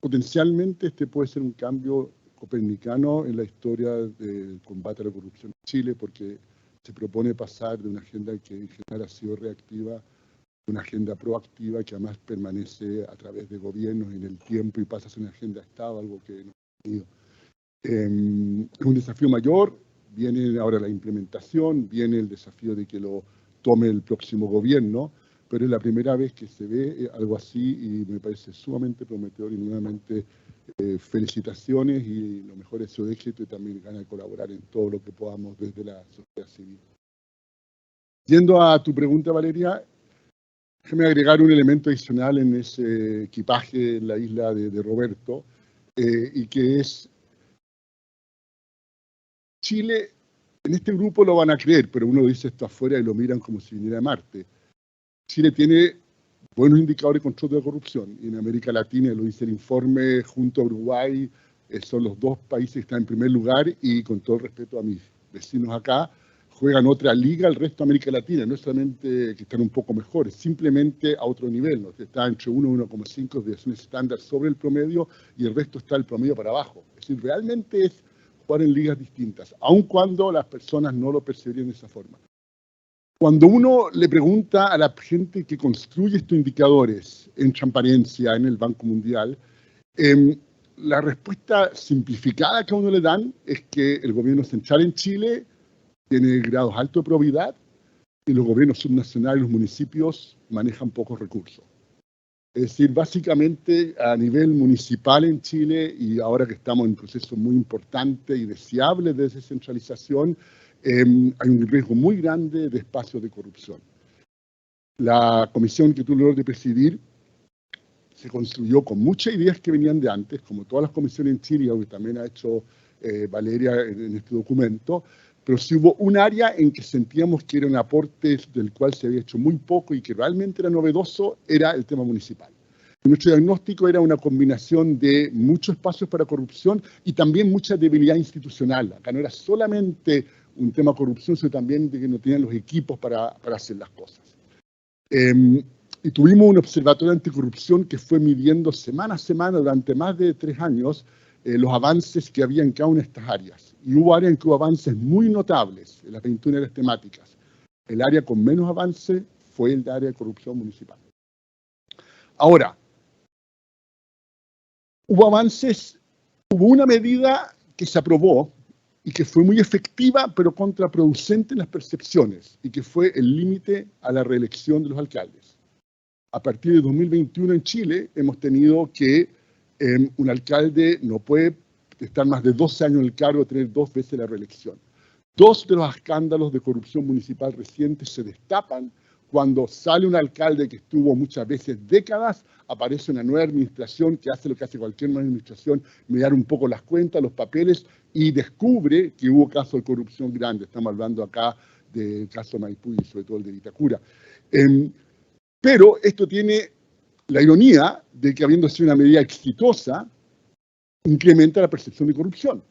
S8: Potencialmente este puede ser un cambio copernicano en la historia del combate a la corrupción en Chile, porque se propone pasar de una agenda que en general ha sido reactiva a una agenda proactiva que además permanece a través de gobiernos en el tiempo y pasa a ser una agenda de Estado, algo que no ha tenido. Es un desafío mayor, viene ahora la implementación, viene el desafío de que lo tome el próximo gobierno, pero es la primera vez que se ve algo así y me parece sumamente prometedor y nuevamente felicitaciones y lo mejor es su éxito y también ganas de colaborar en todo lo que podamos desde la sociedad civil. Yendo a tu pregunta, Valeria, déjame agregar un elemento adicional en ese equipaje en la isla de Roberto y que es Chile. En este grupo lo van a creer, pero uno dice esto afuera y lo miran como si viniera de Marte. Chile tiene buenos indicadores de control de la corrupción y en América Latina, lo dice el informe, junto a Uruguay, son los dos países que están en primer lugar y con todo el respeto a mis vecinos acá, juegan otra liga al resto de América Latina, no es solamente que están un poco mejores, simplemente a otro nivel, ¿no? Está entre 1 y 1,5 de un estándar sobre el promedio y el resto está el promedio para abajo. Es decir, realmente es jugar en ligas distintas, aun cuando las personas no lo percibían de esa forma. Cuando uno le pregunta a la gente que construye estos indicadores en transparencia en el Banco Mundial, la respuesta simplificada que a uno le dan es que el gobierno central en Chile tiene grados altos de probidad y los gobiernos subnacionales y los municipios manejan pocos recursos. Es decir, básicamente a nivel municipal en Chile, y ahora que estamos en un proceso muy importante y deseable de descentralización, hay un riesgo muy grande de espacios de corrupción. La comisión que tuve el honor de presidir se construyó con muchas ideas que venían de antes, como todas las comisiones en Chile, que también ha hecho Valeria en este documento, pero sí hubo un área en que sentíamos que era un aporte del cual se había hecho muy poco y que realmente era novedoso, era el tema municipal. Nuestro diagnóstico era una combinación de muchos espacios para corrupción y también mucha debilidad institucional. Acá no era solamente un tema de corrupción, sino también de que no tenían los equipos para hacer las cosas. Y tuvimos un observatorio anticorrupción que fue midiendo semana a semana durante más de 3 años los avances que había en cada una de estas áreas. Y hubo áreas en que hubo avances muy notables en las 21 áreas temáticas. El área con menos avance fue el área de corrupción municipal. Ahora, hubo avances, hubo una medida que se aprobó y que fue muy efectiva, pero contraproducente en las percepciones, y que fue el límite a la reelección de los alcaldes. A partir de 2021 en Chile hemos tenido que un alcalde no puede estar más de 12 años en el cargo, tener 2 veces la reelección. 2 de los escándalos de corrupción municipal recientes se destapan cuando sale un alcalde que estuvo muchas veces décadas, aparece una nueva administración que hace lo que hace cualquier nueva administración, mirar un poco las cuentas, los papeles, y descubre que hubo casos de corrupción grandes. Estamos hablando acá del caso Maipú y sobre todo el de Vitacura. Pero esto tiene la ironía de que, habiendo sido una medida exitosa, incrementa la percepción de corrupción.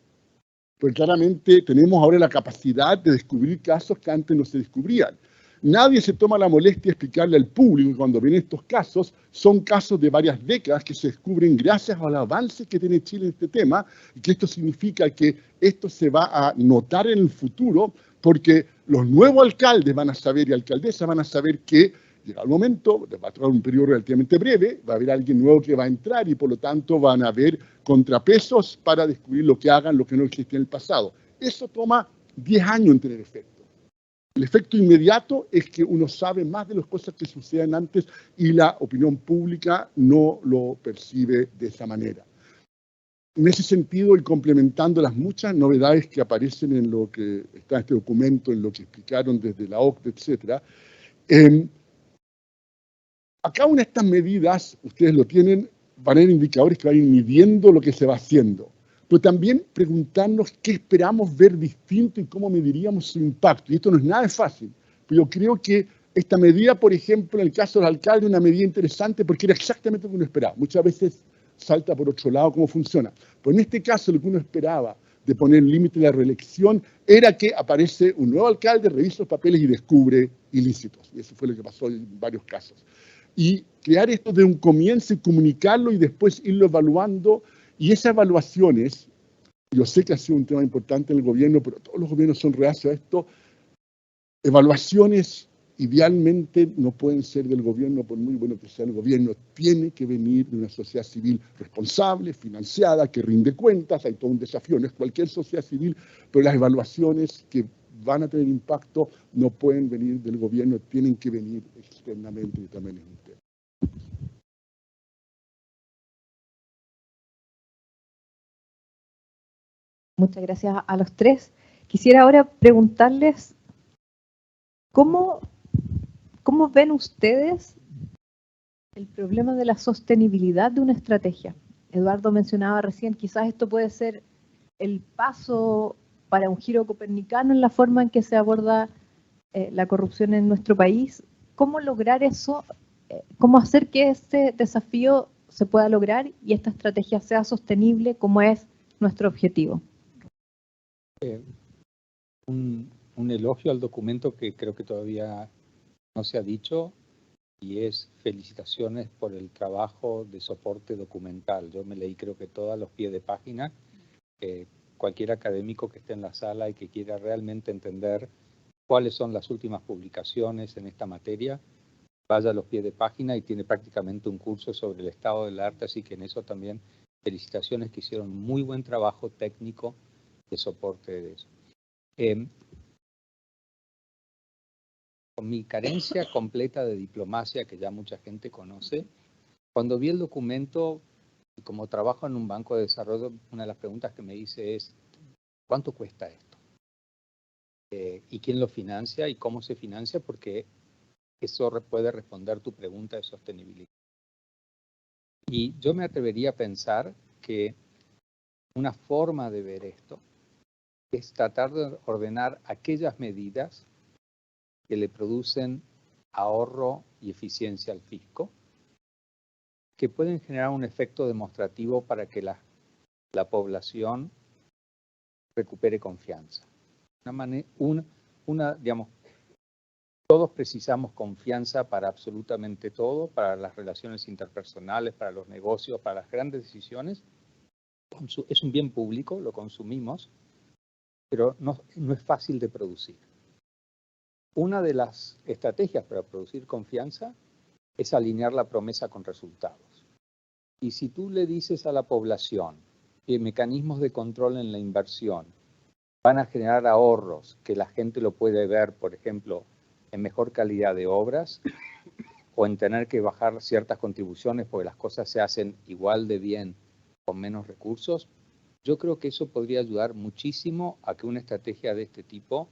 S8: Porque claramente tenemos ahora la capacidad de descubrir casos que antes no se descubrían. Nadie se toma la molestia de explicarle al público que cuando ven estos casos, son casos de varias décadas que se descubren gracias al avance que tiene Chile en este tema, y que esto significa que esto se va a notar en el futuro, porque los nuevos alcaldes van a saber y alcaldesas van a saber que llega el momento, va a tomar un periodo relativamente breve, va a haber alguien nuevo que va a entrar y por lo tanto van a haber contrapesos para descubrir lo que hagan, lo que no existía en el pasado. Eso toma 10 años en tener efecto. El efecto inmediato es que uno sabe más de las cosas que suceden antes y la opinión pública no lo percibe de esa manera. En ese sentido, y complementando las muchas novedades que aparecen en lo que está en este documento, en lo que explicaron desde la OCDE, etcétera, a cada una de estas medidas, ustedes lo tienen, van a haber indicadores que van a ir midiendo lo que se va haciendo, pero también preguntarnos qué esperamos ver distinto y cómo mediríamos su impacto. Y esto no es nada fácil, pero yo creo que esta medida, por ejemplo, en el caso del alcalde, es una medida interesante porque era exactamente lo que uno esperaba. Muchas veces salta por otro lado cómo funciona. Pero en este caso, lo que uno esperaba de poner límite a la reelección era que aparece un nuevo alcalde, revisa los papeles y descubre ilícitos. Y eso fue lo que pasó en varios casos. Y crear esto de un comienzo y comunicarlo y después irlo evaluando. Y esas evaluaciones, yo sé que ha sido un tema importante en el gobierno, pero todos los gobiernos son reacios a esto. Evaluaciones idealmente no pueden ser del gobierno, por muy bueno que sea el gobierno, tiene que venir de una sociedad civil responsable, financiada, que rinde cuentas. Hay todo un desafío, no es cualquier sociedad civil, pero las evaluaciones que van a tener impacto no pueden venir del gobierno, tienen que venir externamente y también es un tema.
S5: Muchas gracias a los tres. Quisiera ahora preguntarles cómo ven ustedes el problema de la sostenibilidad de una estrategia. Eduardo mencionaba recién, quizás esto puede ser el paso para un giro copernicano en la forma en que se aborda la corrupción en nuestro país. ¿Cómo lograr eso? ¿Cómo hacer que este desafío se pueda lograr y esta estrategia sea sostenible como es nuestro objetivo?
S6: Un elogio al documento que creo que todavía no se ha dicho, y es felicitaciones por el trabajo de soporte documental. Yo me leí creo que todos los pies de página, cualquier académico que esté en la sala y que quiera realmente entender cuáles son las últimas publicaciones en esta materia, vaya a los pies de página y tiene prácticamente un curso sobre el estado del arte, así que en eso también felicitaciones, que hicieron muy buen trabajo técnico de soporte de eso. Con mi carencia completa de diplomacia, que ya mucha gente conoce, cuando vi el documento, y como trabajo en un banco de desarrollo, una de las preguntas que me hice es, ¿cuánto cuesta esto? ¿Y quién lo financia? ¿Y cómo se financia? Porque eso puede responder tu pregunta de sostenibilidad. Y yo me atrevería a pensar que una forma de ver esto es tratar de ordenar aquellas medidas que le producen ahorro y eficiencia al fisco, que pueden generar un efecto demostrativo para que la población recupere confianza. Digamos, todos precisamos confianza para absolutamente todo, para las relaciones interpersonales, para los negocios, para las grandes decisiones. Es un bien público, lo consumimos, pero no es fácil de producir. Una de las estrategias para producir confianza es alinear la promesa con resultados. Y si tú le dices a la población que mecanismos de control en la inversión van a generar ahorros, que la gente lo puede ver, por ejemplo, en mejor calidad de obras, o en tener que bajar ciertas contribuciones porque las cosas se hacen igual de bien con menos recursos, yo creo que eso podría ayudar muchísimo a que una estrategia de este tipo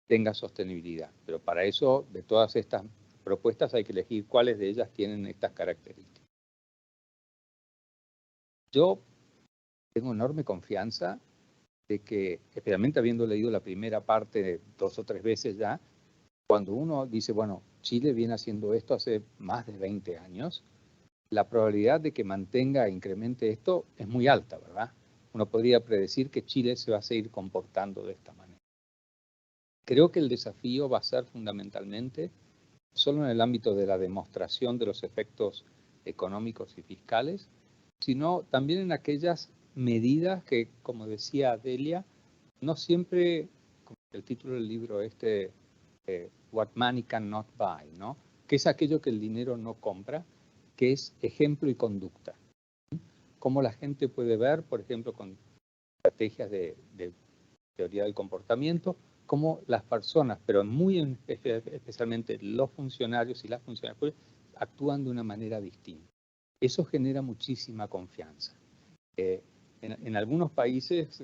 S6: tenga sostenibilidad. Pero para eso, de todas estas propuestas, hay que elegir cuáles de ellas tienen estas características. Yo tengo enorme confianza de que, especialmente habiendo leído la primera parte 2 o 3 veces ya, cuando uno dice, bueno, Chile viene haciendo esto hace más de 20 años, la probabilidad de que mantenga e incremente esto es muy alta, ¿verdad? Uno podría predecir que Chile se va a seguir comportando de esta manera. Creo que el desafío va a ser fundamentalmente, solo en el ámbito de la demostración de los efectos económicos y fiscales, sino también en aquellas medidas que, como decía Delia, no siempre, como el título del libro What Money Cannot Buy, ¿no? Que es aquello que el dinero no compra, que es ejemplo y conducta. Cómo la gente puede ver, por ejemplo, con estrategias de teoría del comportamiento, cómo las personas, pero muy especialmente los funcionarios y las funcionarias públicas, actúan de una manera distinta. Eso genera muchísima confianza. En algunos países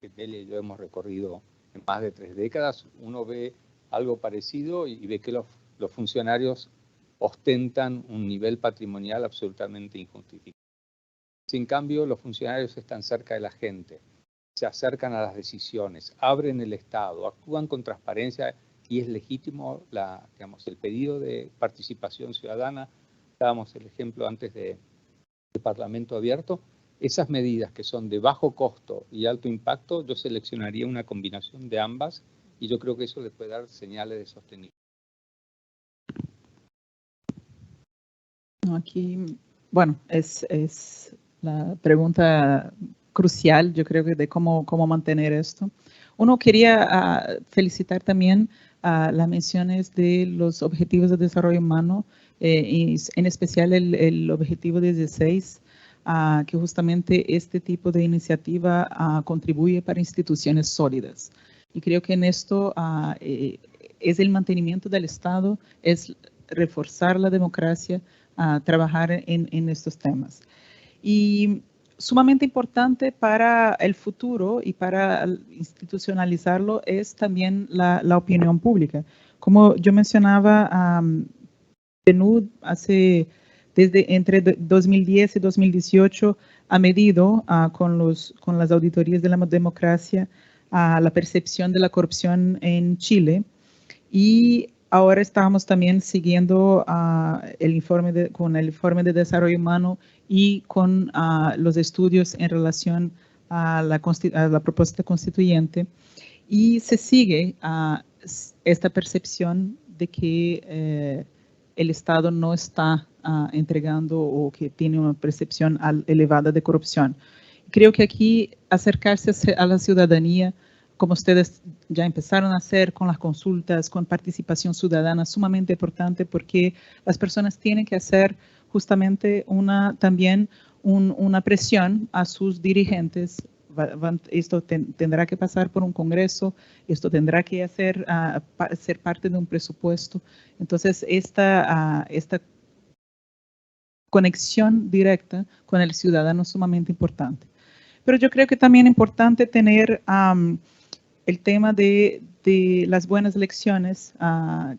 S6: que Delia y yo hemos recorrido en más de 3 décadas, uno ve algo parecido y ve que los funcionarios ostentan un nivel patrimonial absolutamente injustificado. Si en cambio los funcionarios están cerca de la gente, se acercan a las decisiones, abren el Estado, actúan con transparencia y es legítimo el pedido de participación ciudadana, dábamos el ejemplo antes de Parlamento abierto, esas medidas que son de bajo costo y alto impacto, yo seleccionaría una combinación de ambas y yo creo que eso le puede dar señales de sostenibilidad.
S7: Aquí, bueno, es la pregunta crucial, yo creo que de cómo mantener esto. Uno quería felicitar también las menciones de los objetivos de desarrollo humano, en especial el objetivo 16, que justamente este tipo de iniciativa contribuye para instituciones sólidas. Y creo que en esto es el mantenimiento del Estado, es reforzar la democracia, trabajar en estos temas. Y sumamente importante para el futuro y para institucionalizarlo es también la opinión pública. Como yo mencionaba, PNUD entre 2010 y 2018 ha medido con las auditorías de la democracia la percepción de la corrupción en Chile y ahora estamos también siguiendo con el informe de desarrollo humano y con los estudios en relación a la propuesta constituyente. Y se sigue esta percepción de que el Estado no está entregando o que tiene una percepción elevada de corrupción. creo que aquí acercarse a la ciudadanía, como ustedes ya empezaron a hacer con las consultas, con participación ciudadana, es sumamente importante porque las personas tienen que hacer justamente también una presión a sus dirigentes. Esto tendrá que pasar por un congreso, esto tendrá que ser parte de un presupuesto. Entonces, esta conexión directa con el ciudadano es sumamente importante. Pero yo creo que también es importante tener el tema de las buenas elecciones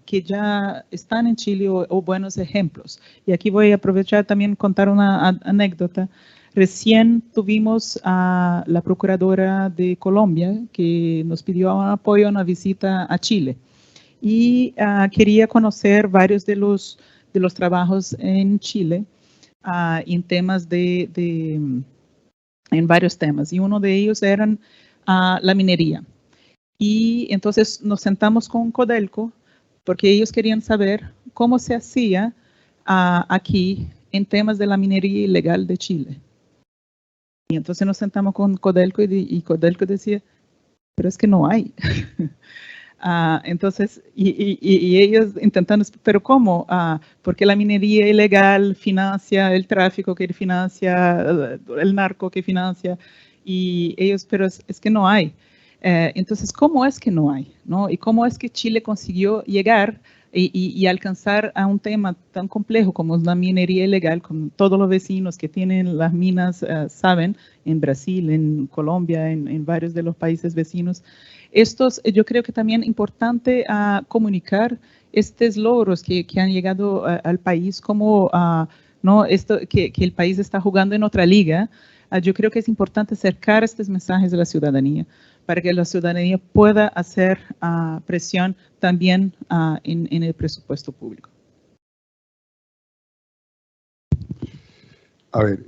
S7: que ya están en Chile o buenos ejemplos. Y aquí voy a aprovechar también contar una anécdota. Recién tuvimos a la Procuradora de Colombia que nos pidió un apoyo a una visita a Chile y quería conocer varios de los trabajos en Chile en temas en varios temas. Y uno de ellos eran la minería. Y entonces nos sentamos con Codelco porque ellos querían saber cómo se hacía aquí en temas de la minería ilegal de Chile. Y entonces nos sentamos con Codelco y Codelco decía, pero es que no hay. Entonces, y ellos intentando, pero ¿cómo? Porque la minería ilegal financia el tráfico que financia, el narco que financia, y ellos, pero es que no hay. Entonces, ¿cómo es que no hay? ¿No? ¿Y cómo es que Chile consiguió llegar y alcanzar a un tema tan complejo como es la minería ilegal, con todos los vecinos que tienen las minas, saben, en Brasil, en Colombia, en varios de los países vecinos? Yo creo que también es importante comunicar estos logros que han llegado al país, como ¿no? que el país está jugando en otra liga. Yo creo que es importante acercar estos mensajes a la ciudadanía para que la ciudadanía pueda hacer presión también en el presupuesto público.
S8: A ver,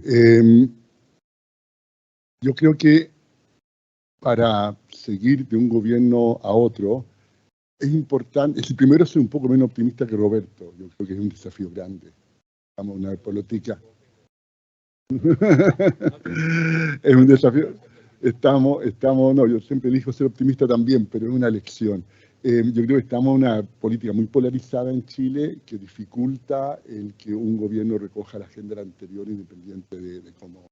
S8: yo creo que para seguir de un gobierno a otro, es importante, el primero soy un poco menos optimista que Roberto, yo creo que es un desafío grande. Vamos a una política. Es un desafío. No, yo siempre elijo ser optimista también, pero es una elección. Yo creo que estamos en una política muy polarizada en Chile que dificulta el que un gobierno recoja la agenda anterior independiente de cómo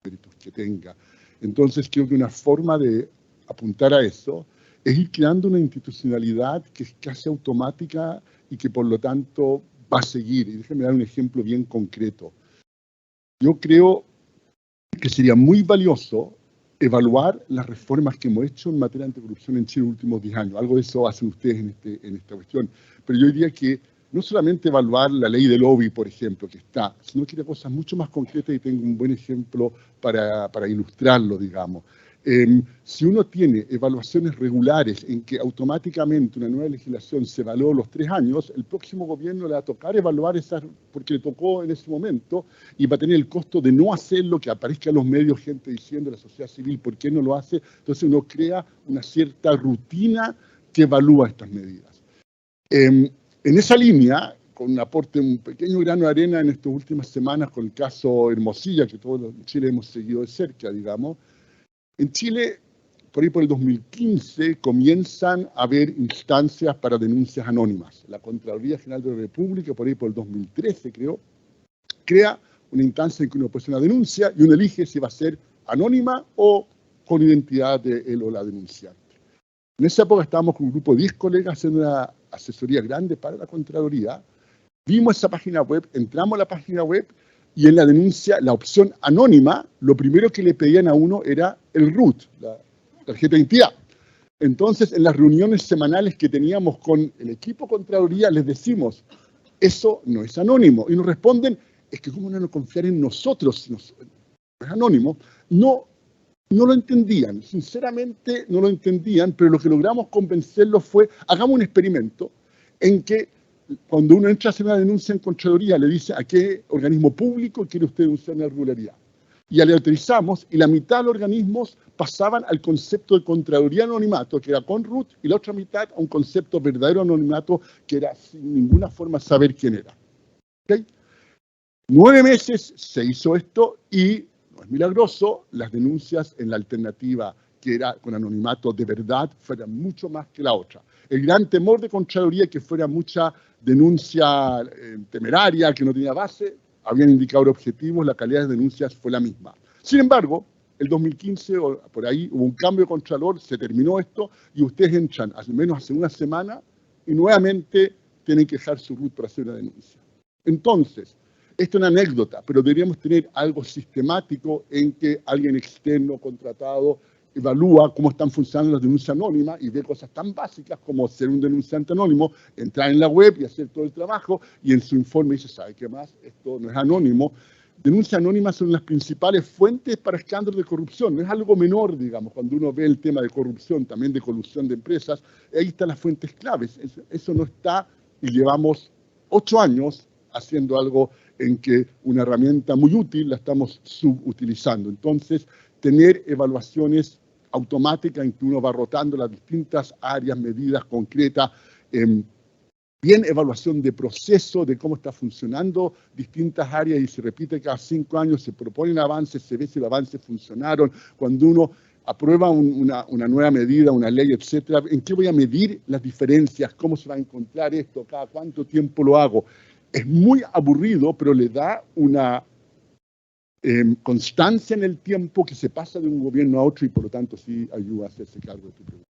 S8: méritos que tenga. Entonces creo que una forma de apuntar a eso es ir creando una institucionalidad que es casi automática y que por lo tanto va a seguir. Y déjenme dar un ejemplo bien concreto. Yo creo que sería muy valioso evaluar las reformas que hemos hecho en materia de anticorrupción en Chile en los últimos 10 años. Algo de eso hacen ustedes en esta cuestión. Pero yo diría que no solamente evaluar la ley del lobby, por ejemplo, que está, sino que hay cosas mucho más concretas y tengo un buen ejemplo para ilustrarlo, digamos. Si uno tiene evaluaciones regulares en que automáticamente una nueva legislación se evaluó los 3 años, el próximo gobierno le va a tocar evaluar esas, porque le tocó en ese momento, y va a tener el costo de no hacerlo, que aparezca en los medios gente diciendo a la sociedad civil por qué no lo hace. Entonces uno crea una cierta rutina que evalúa estas medidas. En esa línea, con un aporte, un pequeño grano de arena en estas últimas semanas con el caso Hermosilla, que todos en Chile hemos seguido de cerca, digamos, en Chile, por ahí por el 2015, comienzan a haber instancias para denuncias anónimas. La Contraloría General de la República, por ahí por el 2013, creo, crea una instancia en que uno puede hacer una denuncia y uno elige si va a ser anónima o con identidad de él o la denunciante. En esa época estábamos con un grupo de 10 colegas haciendo una asesoría grande para la Contraloría. Vimos esa página web, entramos a la página web y en la denuncia, la opción anónima, lo primero que le pedían a uno era el RUT, la tarjeta de identidad. Entonces, en las reuniones semanales que teníamos con el equipo Contraloría, les decimos, eso no es anónimo. Y nos responden, es que cómo no confiar en nosotros si no es anónimo. No lo entendían, sinceramente no lo entendían, pero lo que logramos convencerlos fue, hagamos un experimento en que cuando uno entra a hacer una denuncia en Contraloría, le dice a qué organismo público quiere usted denunciar una irregularidad. Y aleatorizamos, y la mitad de los organismos pasaban al concepto de Contraloría Anonimato, que era con RUT, y la otra mitad a un concepto verdadero anonimato, que era sin ninguna forma saber quién era. ¿Okay? 9 meses se hizo esto y no es milagroso, las denuncias en la alternativa que era con anonimato de verdad fueran mucho más que la otra. El gran temor de Contraloría que fuera mucha denuncia temeraria, que no tenía base, habían indicadores objetivos, la calidad de denuncias fue la misma. Sin embargo, el 2015 o por ahí hubo un cambio de Contralor, se terminó esto y ustedes entran al menos hace una semana y nuevamente tienen que dejar su RUT para hacer una denuncia. Entonces, esto es una anécdota, pero deberíamos tener algo sistemático en que alguien externo contratado evalúa cómo están funcionando las denuncias anónimas y ve cosas tan básicas como ser un denunciante anónimo, entrar en la web y hacer todo el trabajo y en su informe dice, ¿sabe qué más? Esto no es anónimo. Denuncias anónimas son las principales fuentes para escándalos de corrupción. No es algo menor, digamos, cuando uno ve el tema de corrupción, también de colusión de empresas, ahí están las fuentes claves. Eso no está y llevamos 8 años haciendo algo en que una herramienta muy útil la estamos subutilizando. Entonces, tener evaluaciones automáticas en que uno va rotando las distintas áreas, medidas concretas, bien evaluación de proceso, de cómo está funcionando distintas áreas y se repite cada 5 años, se proponen avances, se ve si los avances funcionaron. Cuando uno aprueba una nueva medida, una ley, etcétera, ¿en qué voy a medir las diferencias? ¿Cómo se va a encontrar esto? ¿Cada cuánto tiempo lo hago? Es muy aburrido, pero le da una constancia en el tiempo que se pasa de un gobierno a otro y por lo tanto sí ayuda a hacerse cargo de tu pregunta.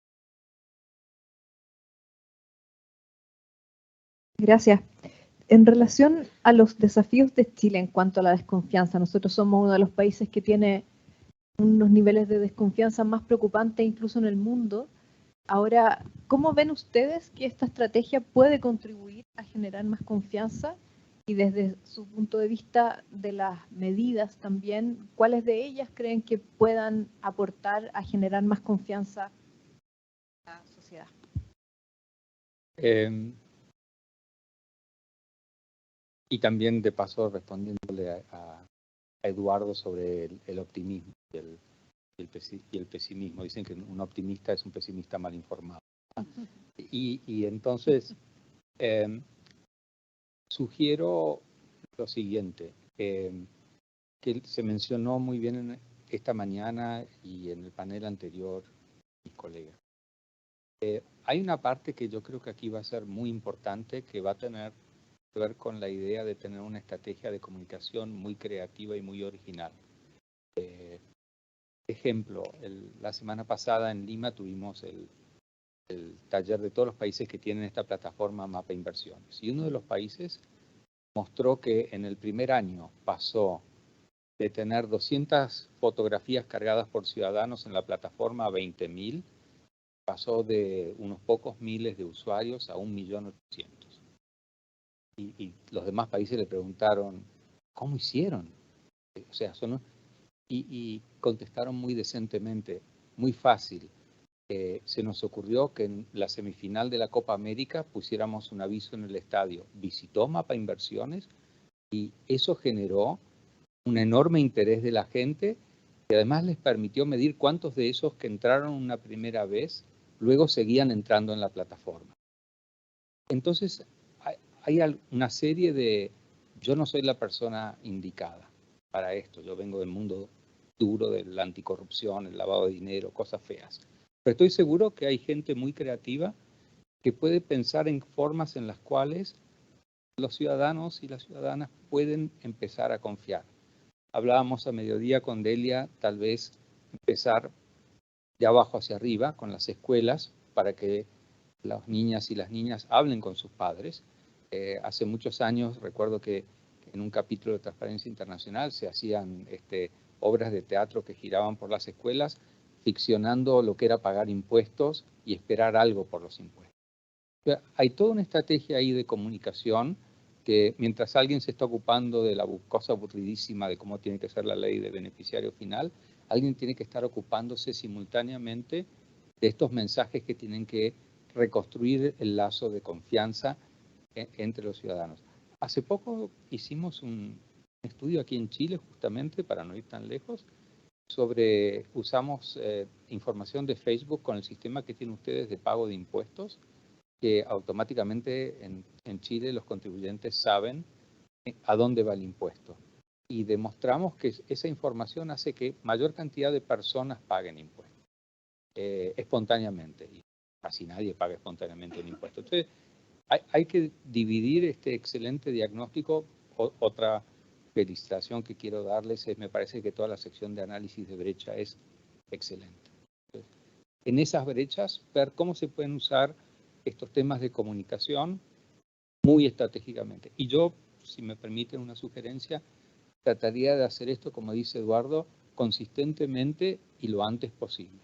S5: Gracias. En relación a los desafíos de Chile en cuanto a la desconfianza, nosotros somos uno de los países que tiene unos niveles de desconfianza más preocupantes incluso en el mundo. Ahora, ¿cómo ven ustedes que esta estrategia puede contribuir a generar más confianza? Y desde su punto de vista de las medidas también, ¿cuáles de ellas creen que puedan aportar a generar más confianza en la sociedad?
S6: Y también, de paso, respondiéndole a Eduardo sobre el optimismo y el pesimismo. Dicen que un optimista es un pesimista mal informado. Y entonces, sugiero lo siguiente, que se mencionó muy bien esta mañana y en el panel anterior, mis colegas. Hay una parte que yo creo que aquí va a ser muy importante, que va a tener que ver con la idea de tener una estrategia de comunicación muy creativa y muy original. Ejemplo, la semana pasada en Lima tuvimos el taller de todos los países que tienen esta plataforma Mapa Inversiones. Y uno de los países mostró que en el primer año pasó de tener 200 fotografías cargadas por ciudadanos en la plataforma a 20.000, pasó de unos pocos miles de usuarios a 1.800.000. Y los demás países le preguntaron, ¿cómo hicieron? O sea, y contestaron muy decentemente, muy fácil. Se nos ocurrió que en la semifinal de la Copa América pusiéramos un aviso en el estadio, visitó Mapa Inversiones, y eso generó un enorme interés de la gente y además les permitió medir cuántos de esos que entraron una primera vez luego seguían entrando en la plataforma. Entonces, hay una serie de... Yo no soy la persona indicada para esto, yo vengo del mundo duro de la anticorrupción, el lavado de dinero, cosas feas. Pero estoy seguro que hay gente muy creativa que puede pensar en formas en las cuales los ciudadanos y las ciudadanas pueden empezar a confiar. Hablábamos a mediodía con Delia, tal vez empezar de abajo hacia arriba con las escuelas para que las niñas y las niñas hablen con sus padres. Hace muchos años recuerdo que en un capítulo de Transparencia Internacional se hacían obras de teatro que giraban por las escuelas ficcionando lo que era pagar impuestos y esperar algo por los impuestos. O sea, hay toda una estrategia ahí de comunicación que mientras alguien se está ocupando de la cosa aburridísima de cómo tiene que ser la ley de beneficiario final, alguien tiene que estar ocupándose simultáneamente de estos mensajes que tienen que reconstruir el lazo de confianza entre los ciudadanos. Hace poco hicimos un estudio aquí en Chile, justamente, para no ir tan lejos, usamos información de Facebook con el sistema que tienen ustedes de pago de impuestos, que automáticamente en Chile los contribuyentes saben a dónde va el impuesto. y demostramos que esa información hace que mayor cantidad de personas paguen impuestos espontáneamente. Y casi nadie paga espontáneamente un impuesto. Entonces, hay que dividir este excelente diagnóstico. Otra felicitación que quiero darles es, me parece que toda la sección de análisis de brecha es excelente. Entonces, en esas brechas, ver cómo se pueden usar estos temas de comunicación muy estratégicamente. Y yo, si me permiten una sugerencia, trataría de hacer esto, como dice Eduardo, consistentemente y lo antes posible,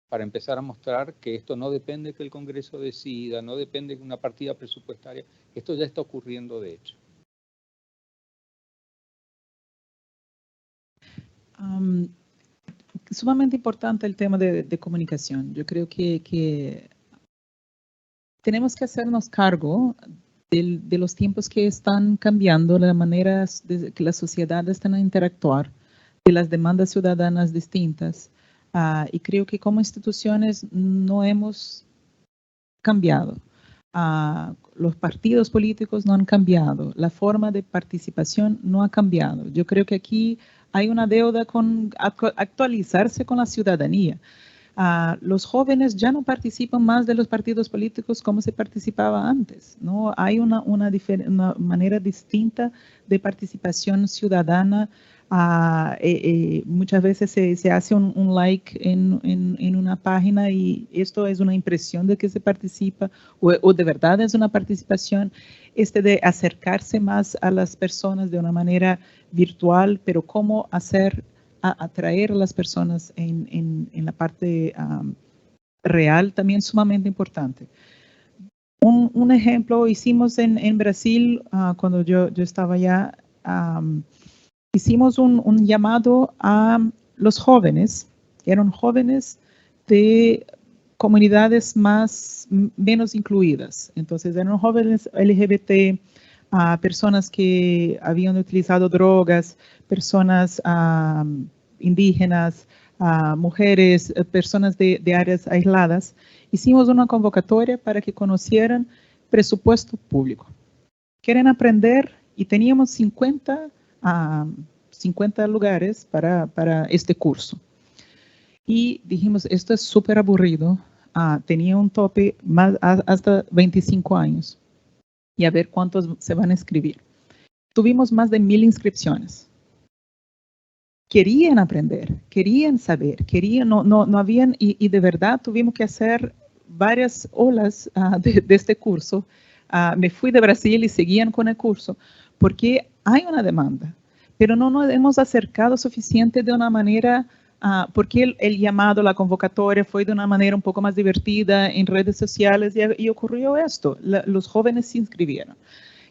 S6: para empezar a mostrar que esto no depende de que el Congreso decida, no depende de una partida presupuestaria, esto ya está ocurriendo de hecho.
S7: Sumamente importante el tema de comunicación. Yo creo que tenemos que hacernos cargo de los tiempos que están cambiando, las maneras que las sociedades están a interactuar, de las demandas ciudadanas distintas. Y creo que como instituciones no hemos cambiado. Los partidos políticos no han cambiado. La forma de participación no ha cambiado. Yo creo que aquí hay una deuda con actualizarse con la ciudadanía. Los jóvenes ya no participan más de los partidos políticos como se participaba antes, ¿no? Hay una manera distinta de participación ciudadana. Muchas veces se hace un like en una página y esto es una impresión de que se participa o de verdad es una participación. De acercarse más a las personas de una manera virtual, pero cómo atraer a las personas en la parte real también sumamente importante. Un ejemplo hicimos en Brasil cuando yo estaba allá. Hicimos un llamado a los jóvenes, eran jóvenes de comunidades menos incluidas. Entonces eran jóvenes LGBT, personas que habían utilizado drogas, personas indígenas, mujeres, personas de áreas aisladas. Hicimos una convocatoria para que conocieran presupuesto público. Quieren aprender y teníamos 50 lugares para este curso. Y dijimos, esto es súper aburrido. Tenía un tope hasta 25 años. Y a ver cuántos se van a inscribir. Tuvimos más de 1000 inscripciones. Querían aprender, querían saber, no habían, y de verdad tuvimos que hacer varias olas de este curso. Me fui de Brasil y seguían con el curso, porque hay una demanda, pero no nos hemos acercado suficiente de una manera, porque el llamado, la convocatoria fue de una manera un poco más divertida en redes sociales y ocurrió esto, los jóvenes se inscribieron.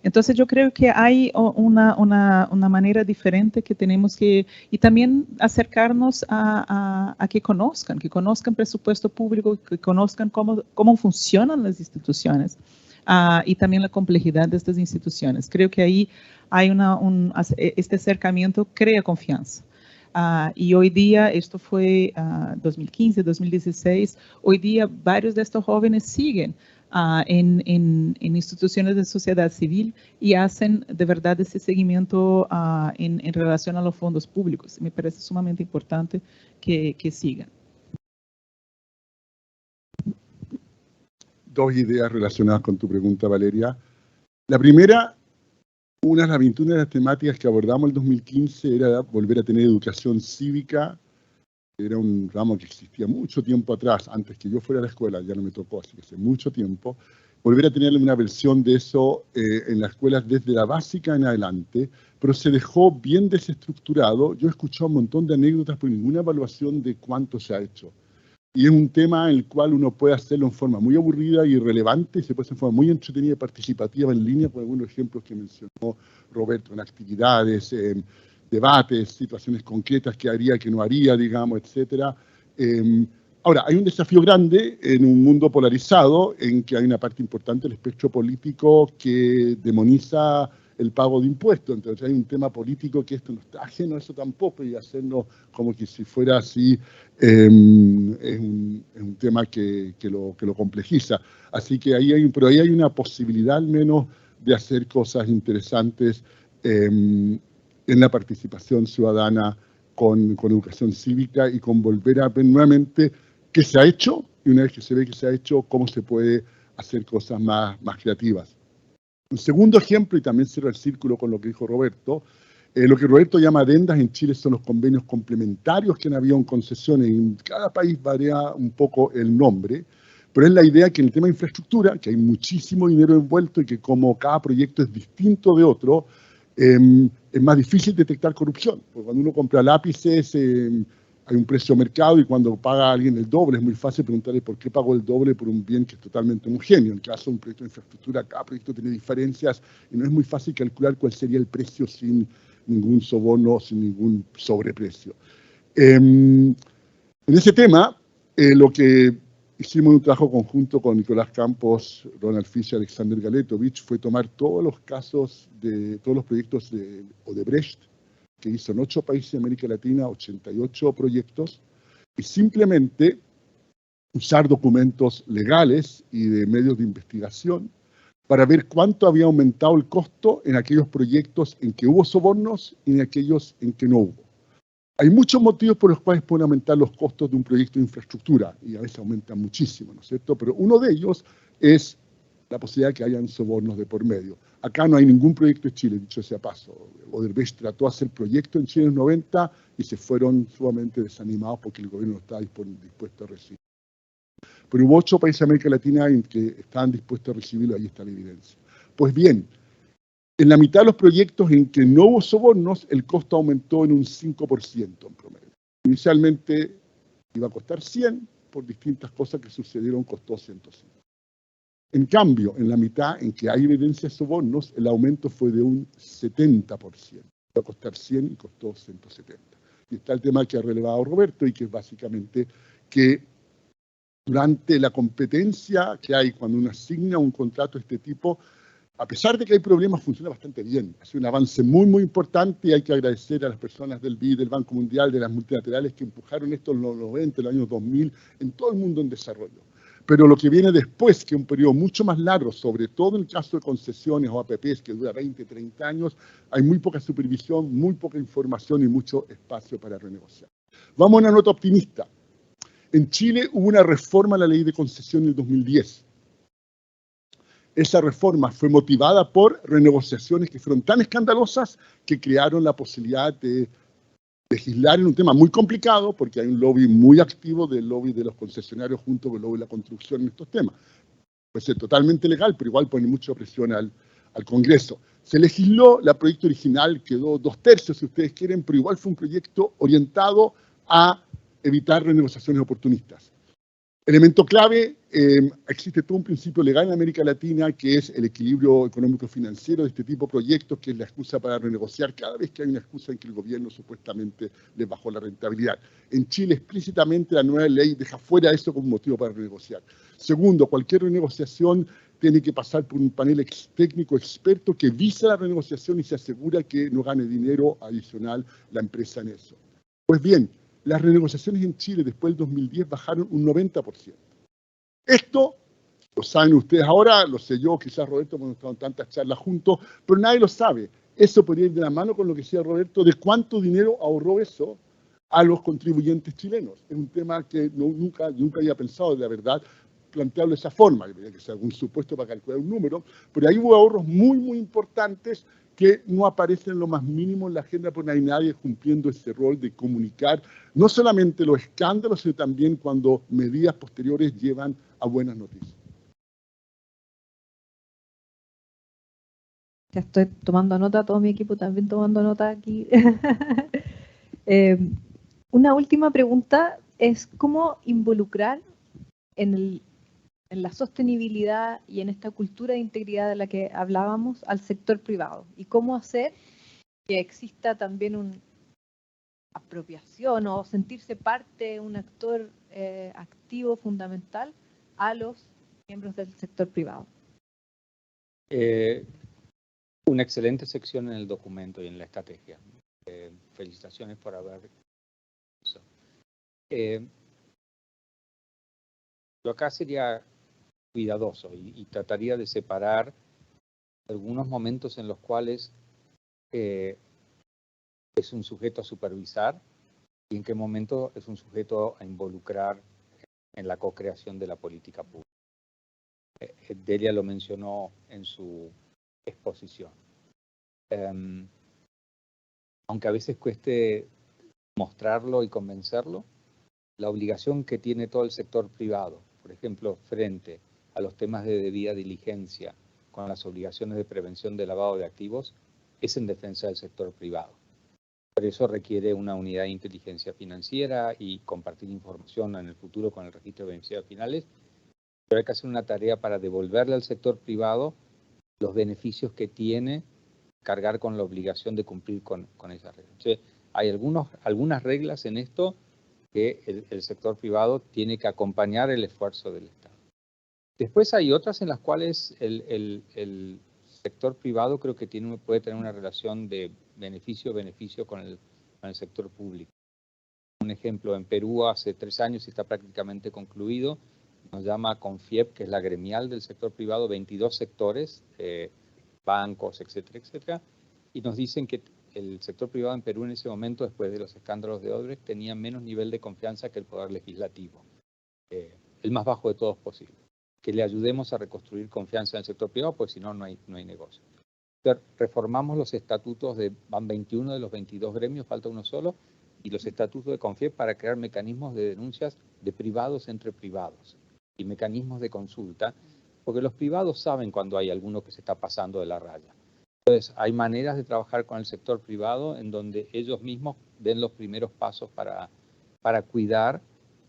S7: Entonces yo creo que hay una manera diferente que tenemos que, y también acercarnos a que conozcan presupuesto público, que conozcan cómo funcionan las instituciones y también la complejidad de estas instituciones. Creo que ahí hay este acercamiento crea confianza. Y hoy día, esto fue 2015, 2016, hoy día varios de estos jóvenes siguen en instituciones de sociedad civil y hacen de verdad ese seguimiento en relación a los fondos públicos. Me parece sumamente importante que sigan.
S8: Dos ideas relacionadas con tu pregunta, Valeria. La primera, una de las temáticas que abordamos en el 2015 era volver a tener educación cívica. Era un ramo que existía mucho tiempo atrás, antes que yo fuera a la escuela, ya no me tocó, así que hace mucho tiempo. Volver a tener una versión de eso en las escuelas desde la básica en adelante, pero se dejó bien desestructurado. Yo he escuchado un montón de anécdotas, pero ninguna evaluación de cuánto se ha hecho. Y es un tema en el cual uno puede hacerlo en forma muy aburrida y irrelevante, y se puede hacer en forma muy entretenida y participativa en línea, con algunos ejemplos que mencionó Roberto, en actividades, debates, situaciones concretas que haría, que no haría, digamos, etcétera. Ahora, hay un desafío grande en un mundo polarizado, en que hay una parte importante del espectro político que demoniza el pago de impuestos. Entonces hay un tema político que esto no está ajeno a eso tampoco, y hacerlo como que si fuera así es un tema que lo complejiza. Así que ahí ahí hay una posibilidad al menos de hacer cosas interesantes en la participación ciudadana con educación cívica y con volver a ver nuevamente qué se ha hecho, y una vez que se ve que se ha hecho, cómo se puede hacer cosas más creativas. Un segundo ejemplo, y también cierro el círculo con lo que dijo Roberto, lo que Roberto llama adendas en Chile son los convenios complementarios que han habido en concesiones, y en cada país varía un poco el nombre, pero es la idea que en el tema de infraestructura, que hay muchísimo dinero envuelto y que como cada proyecto es distinto de otro, es más difícil detectar corrupción, porque cuando uno compra lápices hay un precio mercado y cuando paga alguien el doble es muy fácil preguntarle por qué pagó el doble por un bien que es totalmente homogéneo. En el caso de un proyecto de infraestructura, cada proyecto tiene diferencias y no es muy fácil calcular cuál sería el precio sin ningún soborno, sin ningún sobreprecio. En ese tema, lo que hicimos en un trabajo conjunto con Nicolás Campos, Ronald Fischer y Alexander Galetovich fue tomar todos los casos de todos los proyectos de Odebrecht, que hizo en 8 países de América Latina, 88 proyectos, y simplemente usar documentos legales y de medios de investigación para ver cuánto había aumentado el costo en aquellos proyectos en que hubo sobornos y en aquellos en que no hubo. Hay muchos motivos por los cuales pueden aumentar los costos de un proyecto de infraestructura, y a veces aumentan muchísimo, ¿no es cierto? Pero uno de ellos es la posibilidad de que hayan sobornos de por medio. Acá no hay ningún proyecto en Chile, dicho sea paso. Odebrecht trató de hacer proyectos en Chile en los 90 y se fueron sumamente desanimados porque el gobierno no estaba dispuesto a recibir. Pero hubo 8 países de América Latina en que estaban dispuestos a recibirlo, ahí está la evidencia. Pues bien, en la mitad de los proyectos en que no hubo sobornos, el costo aumentó en un 5% en promedio. Inicialmente iba a costar 100, por distintas cosas que sucedieron costó 105. En cambio, en la mitad en que hay evidencia de sobornos, el aumento fue de un 70%. Iba a costar 100 y costó 170. Y está el tema que ha relevado Roberto y que es básicamente que durante la competencia que hay cuando uno asigna un contrato de este tipo, a pesar de que hay problemas, funciona bastante bien. Ha sido un avance muy importante y hay que agradecer a las personas del BID, del Banco Mundial, de las multilaterales que empujaron esto en los 90, en los años 2000, en todo el mundo en desarrollo. Pero lo que viene después, que es un periodo mucho más largo, sobre todo en el caso de concesiones o APPs que dura 20, 30 años, hay muy poca supervisión, muy poca información y mucho espacio para renegociar. Vamos a una nota optimista. En Chile hubo una reforma a la ley de concesión en el 2010. Esa reforma fue motivada por renegociaciones que fueron tan escandalosas que crearon la posibilidad de legislar en un tema muy complicado, porque hay un lobby muy activo del lobby de los concesionarios junto con el lobby de la construcción en estos temas. Puede ser totalmente legal, pero igual pone mucha presión al Congreso. Se legisló, el proyecto original quedó 2/3, si ustedes quieren, pero igual fue un proyecto orientado a evitar renegociaciones oportunistas. Elemento clave, existe todo un principio legal en América Latina que es el equilibrio económico-financiero de este tipo de proyectos, que es la excusa para renegociar cada vez que hay una excusa en que el gobierno supuestamente les bajó la rentabilidad. En Chile explícitamente la nueva ley deja fuera eso como motivo para renegociar. Segundo, cualquier renegociación tiene que pasar por un panel técnico experto que visa la renegociación y se asegura que no gane dinero adicional la empresa en eso. Pues bien, las renegociaciones en Chile después del 2010 bajaron un 90%. Esto lo saben ustedes ahora, lo sé yo, quizás Roberto, hemos estado en tantas charlas juntos, pero nadie lo sabe. Eso podría ir de la mano con lo que decía Roberto, de cuánto dinero ahorró eso a los contribuyentes chilenos. Es un tema que nunca había pensado, de la verdad, plantearlo de esa forma. Habría que ser algún supuesto para calcular un número, pero ahí hubo ahorros muy importantes que no aparecen en lo más mínimo en la agenda, porque no hay nadie cumpliendo ese rol de comunicar no solamente los escándalos, sino también cuando medidas posteriores llevan a buenas noticias.
S5: Ya estoy tomando nota, todo mi equipo también tomando nota aquí. Una última pregunta es cómo involucrar en la sostenibilidad y en esta cultura de integridad de la que hablábamos al sector privado y cómo hacer que exista también una apropiación o sentirse parte, un actor activo, fundamental a los miembros del sector privado.
S6: Una excelente sección en el documento y en la estrategia. Felicitaciones por haber hecho eso. Yo acá sería cuidadoso y trataría de separar algunos momentos en los cuales es un sujeto a supervisar y en qué momento es un sujeto a involucrar en la co-creación de la política pública. Delia lo mencionó en su exposición. Aunque a veces cueste mostrarlo y convencerlo, la obligación que tiene todo el sector privado, por ejemplo, frente a los temas de debida diligencia con las obligaciones de prevención de lavado de activos, es en defensa del sector privado. Por eso requiere una unidad de inteligencia financiera y compartir información en el futuro con el registro de beneficiarios finales, pero hay que hacer una tarea para devolverle al sector privado los beneficios que tiene cargar con la obligación de cumplir con esas reglas. Entonces, hay algunas reglas en esto que el sector privado tiene que acompañar el esfuerzo del Estado. Después hay otras en las cuales el sector privado creo que puede tener una relación de beneficio con el sector público. Un ejemplo, en Perú hace 3 años y está prácticamente concluido, nos llama CONFIEP, que es la gremial del sector privado, 22 sectores, bancos, etcétera, etcétera, y nos dicen que el sector privado en Perú en ese momento, después de los escándalos de Odebrecht, tenía menos nivel de confianza que el poder legislativo, el más bajo de todos posible. Que le ayudemos a reconstruir confianza en el sector privado, pues si no, no hay negocio. Entonces, reformamos los estatutos van 21 de los 22 gremios, falta uno solo, y los estatutos de CONFIEP para crear mecanismos de denuncias de privados entre privados y mecanismos de consulta, porque los privados saben cuando hay alguno que se está pasando de la raya. Entonces, hay maneras de trabajar con el sector privado en donde ellos mismos den los primeros pasos para cuidar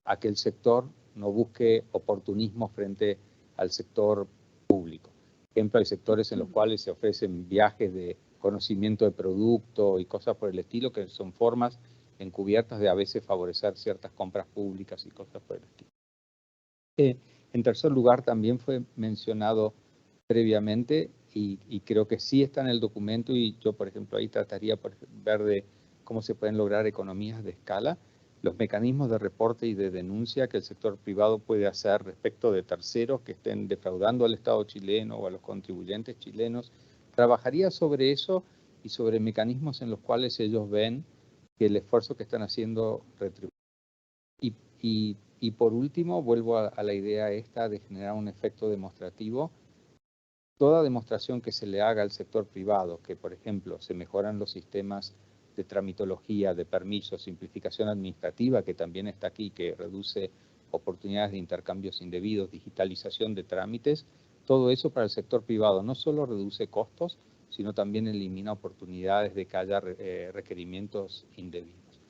S6: a que el sector no busque oportunismo frente al sector público. Por ejemplo, hay sectores en los cuales se ofrecen viajes de conocimiento de producto y cosas por el estilo, que son formas encubiertas de a veces favorecer ciertas compras públicas y cosas por el estilo. En tercer lugar, también fue mencionado previamente, y creo que sí está en el documento, y yo, por ejemplo, ahí trataría por ver de cómo se pueden lograr economías de escala, los mecanismos de reporte y de denuncia que el sector privado puede hacer respecto de terceros que estén defraudando al Estado chileno o a los contribuyentes chilenos. Trabajaría sobre eso y sobre mecanismos en los cuales ellos ven que el esfuerzo que están haciendo retribuye. Y por último, vuelvo a la idea esta de generar un efecto demostrativo. Toda demostración que se le haga al sector privado, que por ejemplo se mejoran los sistemas de tramitología, de permisos, simplificación administrativa, que también está aquí, que reduce oportunidades de intercambios indebidos, digitalización de trámites, todo eso para el sector privado no solo reduce costos, sino también elimina oportunidades de que haya requerimientos indebidos.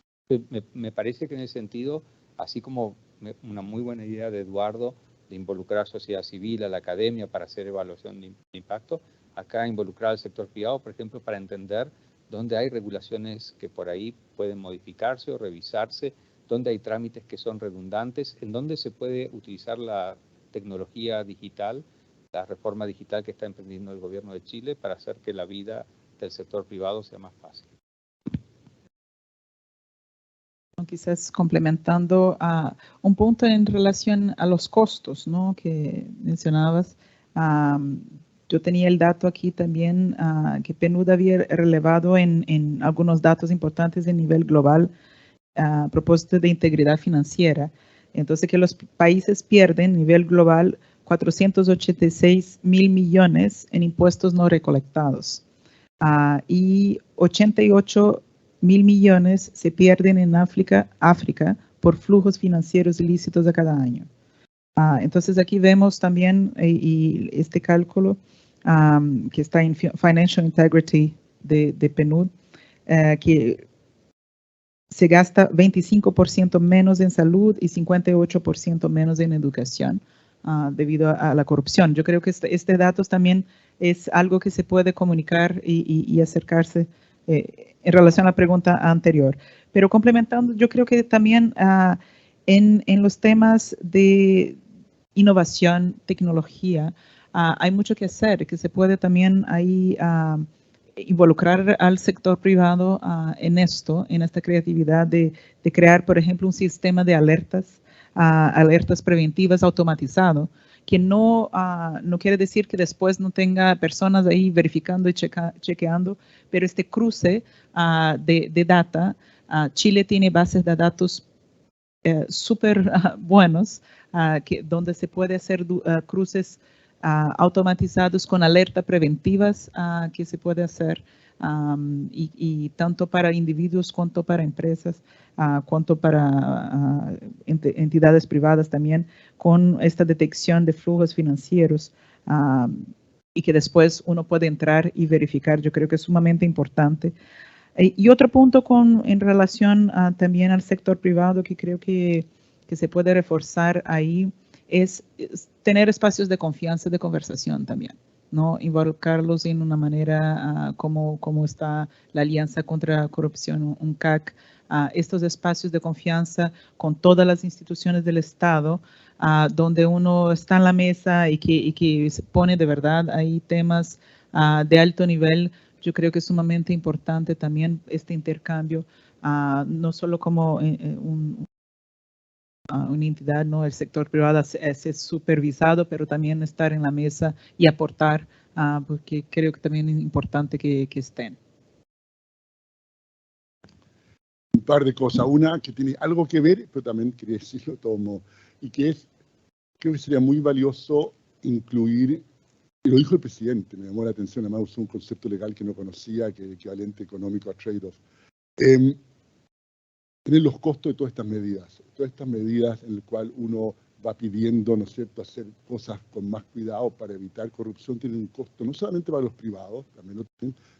S6: Me parece que en ese sentido, así como una muy buena idea de Eduardo, de involucrar a la sociedad civil, a la academia para hacer evaluación de impacto, acá involucrar al sector privado, por ejemplo, para entender dónde hay regulaciones que por ahí pueden modificarse o revisarse, dónde hay trámites que son redundantes, en dónde se puede utilizar la tecnología digital, la reforma digital que está emprendiendo el gobierno de Chile para hacer que la vida del sector privado sea más fácil.
S7: Quizás complementando a un punto en relación a los costos, ¿no?, que mencionabas. Yo tenía el dato aquí también que PNUD había relevado en algunos datos importantes de nivel global a propósito de integridad financiera. Entonces, que los países pierden a nivel global 486 mil millones en impuestos no recolectados y 88 mil millones se pierden en África por flujos financieros ilícitos de cada año. Entonces aquí vemos también y este cálculo que está en Financial Integrity de PNUD, que se gasta 25% menos en salud y 58% menos en educación debido a la corrupción. Yo creo que este dato también es algo que se puede comunicar y acercarse en relación a la pregunta anterior. Pero complementando, yo creo que también en los temas de innovación, tecnología, hay mucho que hacer, que se puede también ahí involucrar al sector privado en esta creatividad de crear, por ejemplo, un sistema de alertas preventivas automatizado, que no, no quiere decir que después no tenga personas ahí verificando y chequeando, pero este cruce de data, Chile tiene bases de datos súper buenos, donde se puede hacer cruces automatizados con alertas preventivas que se puede hacer, y tanto para individuos cuanto para empresas, cuanto para entidades privadas también, con esta detección de flujos financieros, y que después uno puede entrar y verificar. Yo creo que es sumamente importante. Y otro punto en relación también al sector privado que creo que se puede reforzar ahí es tener espacios de confianza, de conversación también, ¿no? Involucrarlos en una manera como está la Alianza contra la Corrupción, UNCAC, estos espacios de confianza con todas las instituciones del Estado, donde uno está en la mesa y que se pone de verdad ahí temas de alto nivel. Yo creo que es sumamente importante también este intercambio, no solo como una entidad, ¿no? El sector privado es supervisado, pero también estar en la mesa y aportar, porque creo que también es importante que estén.
S8: Un par de cosas. Una que tiene algo que ver, pero también quería decirlo todo, y que es, creo que sería muy valioso incluir, y lo dijo el presidente, me llamó la atención, además usó un concepto legal que no conocía, que es equivalente económico a trade-off. Tener los costos de todas estas medidas en las cuales uno va pidiendo, ¿no es cierto?, hacer cosas con más cuidado para evitar corrupción, tienen un costo no solamente para los privados,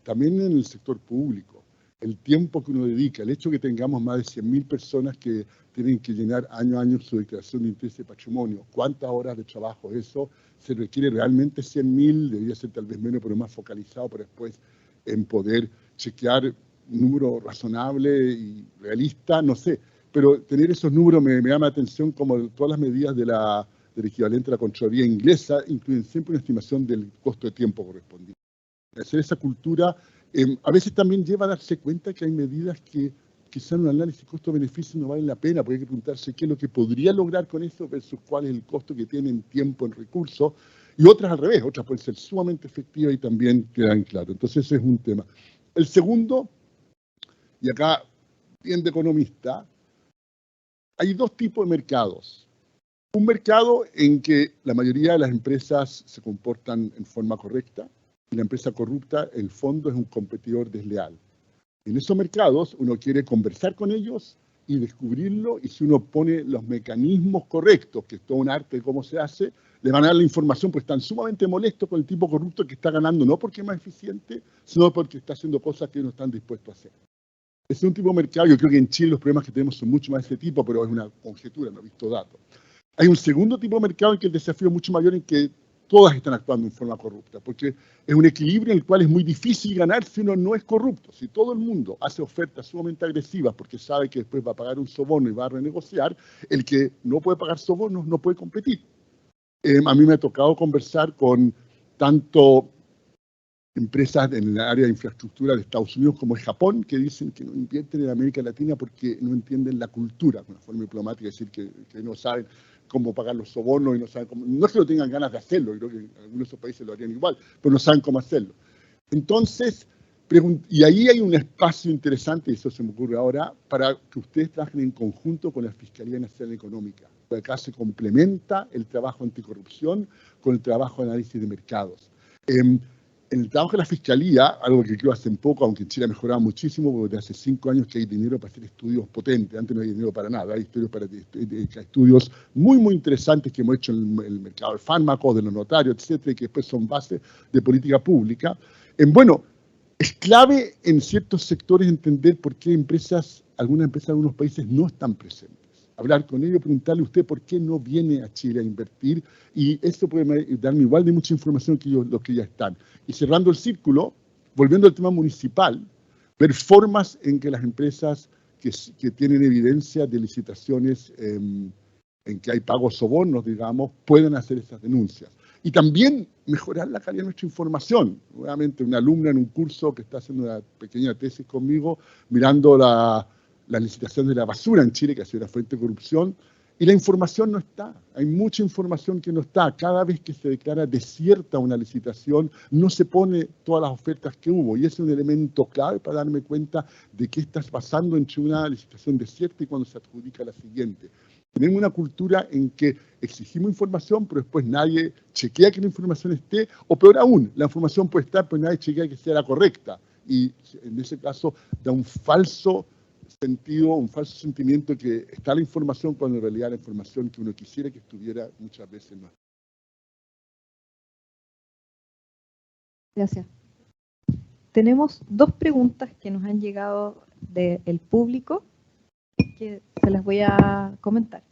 S8: también en el sector público. El tiempo que uno dedica, el hecho de que tengamos más de 100.000 personas que tienen que llenar año a año su declaración de interés de patrimonio, ¿cuántas horas de trabajo eso? ¿Se requiere realmente 100.000? Debería ser tal vez menos, pero más focalizado para después en poder chequear un número razonable y realista, no sé. Pero tener esos números me llama la atención, como todas las medidas del equivalente a la Contraloría inglesa incluyen siempre una estimación del costo de tiempo correspondiente. Hacer esa cultura a veces también lleva a darse cuenta que hay medidas que quizás en un análisis costo-beneficio no valen la pena, porque hay que preguntarse qué es lo que podría lograr con eso versus cuál es el costo que tiene en tiempo, en recursos, y otras al revés, otras pueden ser sumamente efectivas y también quedan claras. Entonces ese es un tema. El segundo, y acá bien de economista, hay dos tipos de mercados. Un mercado en que la mayoría de las empresas se comportan en forma correcta, y la empresa corrupta, en el fondo, es un competidor desleal. En esos mercados uno quiere conversar con ellos y descubrirlo, y si uno pone los mecanismos correctos, que es todo un arte de cómo se hace, le van a dar la información, pues están sumamente molestos con el tipo corrupto que está ganando, no porque es más eficiente, sino porque está haciendo cosas que no están dispuestos a hacer. Es un tipo de mercado, yo creo que en Chile los problemas que tenemos son mucho más de ese tipo, pero es una conjetura, no he visto datos. Hay un segundo tipo de mercado en que el desafío es mucho mayor, en que todas están actuando en forma corrupta, porque es un equilibrio en el cual es muy difícil ganar si uno no es corrupto. Si todo el mundo hace ofertas sumamente agresivas porque sabe que después va a pagar un soborno y va a renegociar, el que no puede pagar sobornos no puede competir. A mí me ha tocado conversar con tanto empresas en el área de infraestructura de Estados Unidos como de Japón, que dicen que no invierten en América Latina porque no entienden la cultura, de una forma diplomática, es decir, que no saben cómo pagar los sobornos y no saben cómo, no es que no tengan ganas de hacerlo, creo que en algunos de esos países lo harían igual, pero no saben cómo hacerlo. Entonces, y ahí hay un espacio interesante, y eso se me ocurre ahora, para que ustedes trabajen en conjunto con la Fiscalía Nacional Económica. Acá se complementa el trabajo anticorrupción con el trabajo de análisis de mercados. En el trabajo de la Fiscalía, algo que creo hace poco, aunque en Chile ha mejorado muchísimo, porque hace 5 años que hay dinero para hacer estudios potentes, antes no hay dinero para nada, hay estudios muy, muy interesantes que hemos hecho en el mercado de fármacos, de los notarios, etcétera, y que después son bases de política pública. Bueno, es clave en ciertos sectores entender por qué algunas empresas de algunos países no están presentes. Hablar con ellos, preguntarle a usted por qué no viene a Chile a invertir, y eso puede darme igual de mucha información que los que ya están. Y cerrando el círculo, volviendo al tema municipal, ver formas en que las empresas que tienen evidencia de licitaciones en que hay pagos sobornos, digamos, puedan hacer esas denuncias. Y también mejorar la calidad de nuestra información. Nuevamente, una alumna en un curso que está haciendo una pequeña tesis conmigo, mirando la licitación de la basura en Chile, que ha sido una fuente de corrupción, Y la información no está, hay mucha información que no está. Cada vez que se declara desierta una licitación, no se pone todas las ofertas que hubo. Y ese es un elemento clave para darme cuenta de qué está pasando entre una licitación desierta y cuando se adjudica la siguiente. Tenemos una cultura en que exigimos información, pero después nadie chequea que la información esté, o peor aún, la información puede estar, pero nadie chequea que sea la correcta. Y en ese caso da un falso sentido, un falso sentimiento que está la información cuando en realidad la información que uno quisiera que estuviera muchas veces no está.
S5: Gracias. Tenemos dos preguntas que nos han llegado del público que se las voy a comentar.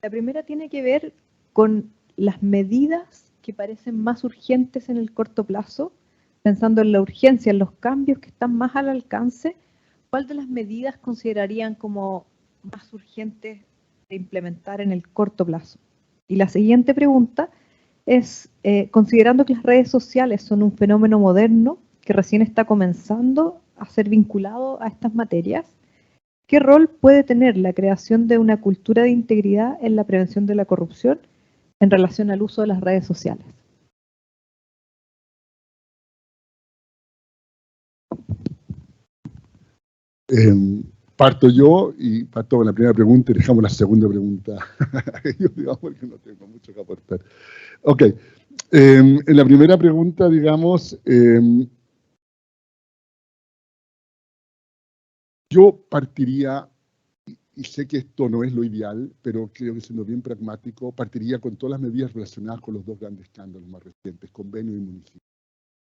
S5: La primera tiene que ver con las medidas que parecen más urgentes en el corto plazo, pensando en la urgencia, en los cambios que están más al alcance. ¿Cuál de las medidas considerarían como más urgentes de implementar en el corto plazo? Y la siguiente pregunta es, considerando que las redes sociales son un fenómeno moderno que recién está comenzando a ser vinculado a estas materias, ¿qué rol puede tener la creación de una cultura de integridad en la prevención de la corrupción en relación al uso de las redes sociales?
S8: Parto yo y parto con la primera pregunta y dejamos la segunda pregunta a ellos, digamos, porque no tengo mucho que aportar. Ok, en la primera pregunta, digamos, yo partiría, y sé que esto no es lo ideal, pero creo que siendo bien pragmático, partiría con todas las medidas relacionadas con los dos grandes escándalos más recientes, convenio y municipio.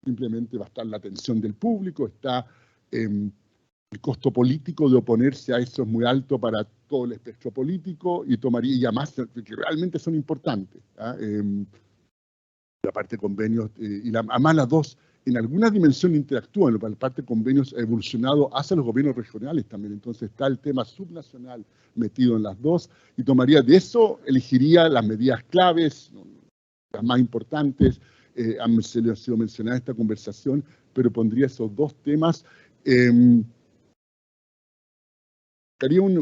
S8: Simplemente va a estar la atención del público, está el costo político de oponerse a eso es muy alto para todo el espectro político y tomaría, y además que realmente son importantes. La parte de convenios, además las dos en alguna dimensión interactúan, la parte de convenios ha evolucionado hacia los gobiernos regionales también, entonces está el tema subnacional metido en las dos, y tomaría de eso, elegiría las medidas claves, las más importantes, han sido mencionadas en esta conversación, pero pondría esos dos temas.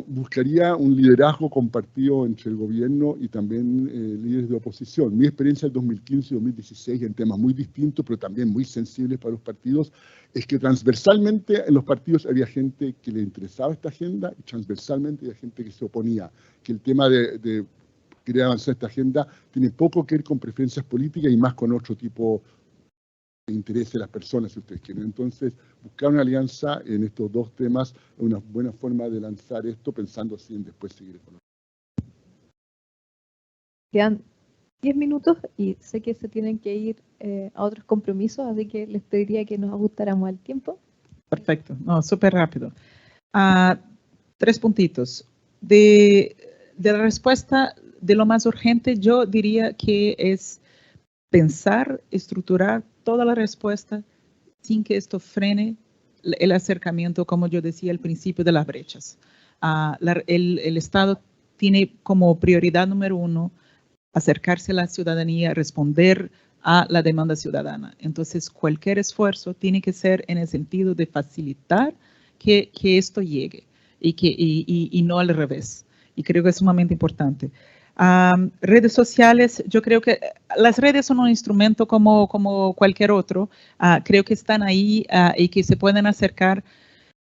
S8: Buscaría un liderazgo compartido entre el gobierno y también líderes de oposición. Mi experiencia del 2015 y 2016 en temas muy distintos, pero también muy sensibles para los partidos, es que transversalmente en los partidos había gente que le interesaba esta agenda y transversalmente había gente que se oponía, que el tema de querer avanzar esta agenda tiene poco que ver con preferencias políticas y más con otro tipo de interés de las personas, si ustedes quieren. Entonces, buscar una alianza en estos dos temas es una buena forma de lanzar esto, pensando así en después seguir con otro.
S5: Quedan 10 minutos y sé que se tienen que ir a otros compromisos, así que les pediría que nos ajustáramos al tiempo.
S7: Perfecto, no, súper rápido. 3 puntitos. De la respuesta de lo más urgente, yo diría que es pensar, estructurar toda la respuesta sin que esto frene el acercamiento, como yo decía al principio, de las brechas. El Estado tiene como prioridad número 1 acercarse a la ciudadanía, responder a la demanda ciudadana. Entonces, cualquier esfuerzo tiene que ser en el sentido de facilitar que esto llegue y no al revés. Y creo que es sumamente importante. Redes sociales, yo creo que las redes son un instrumento como cualquier otro. Creo que están ahí y que se pueden acercar.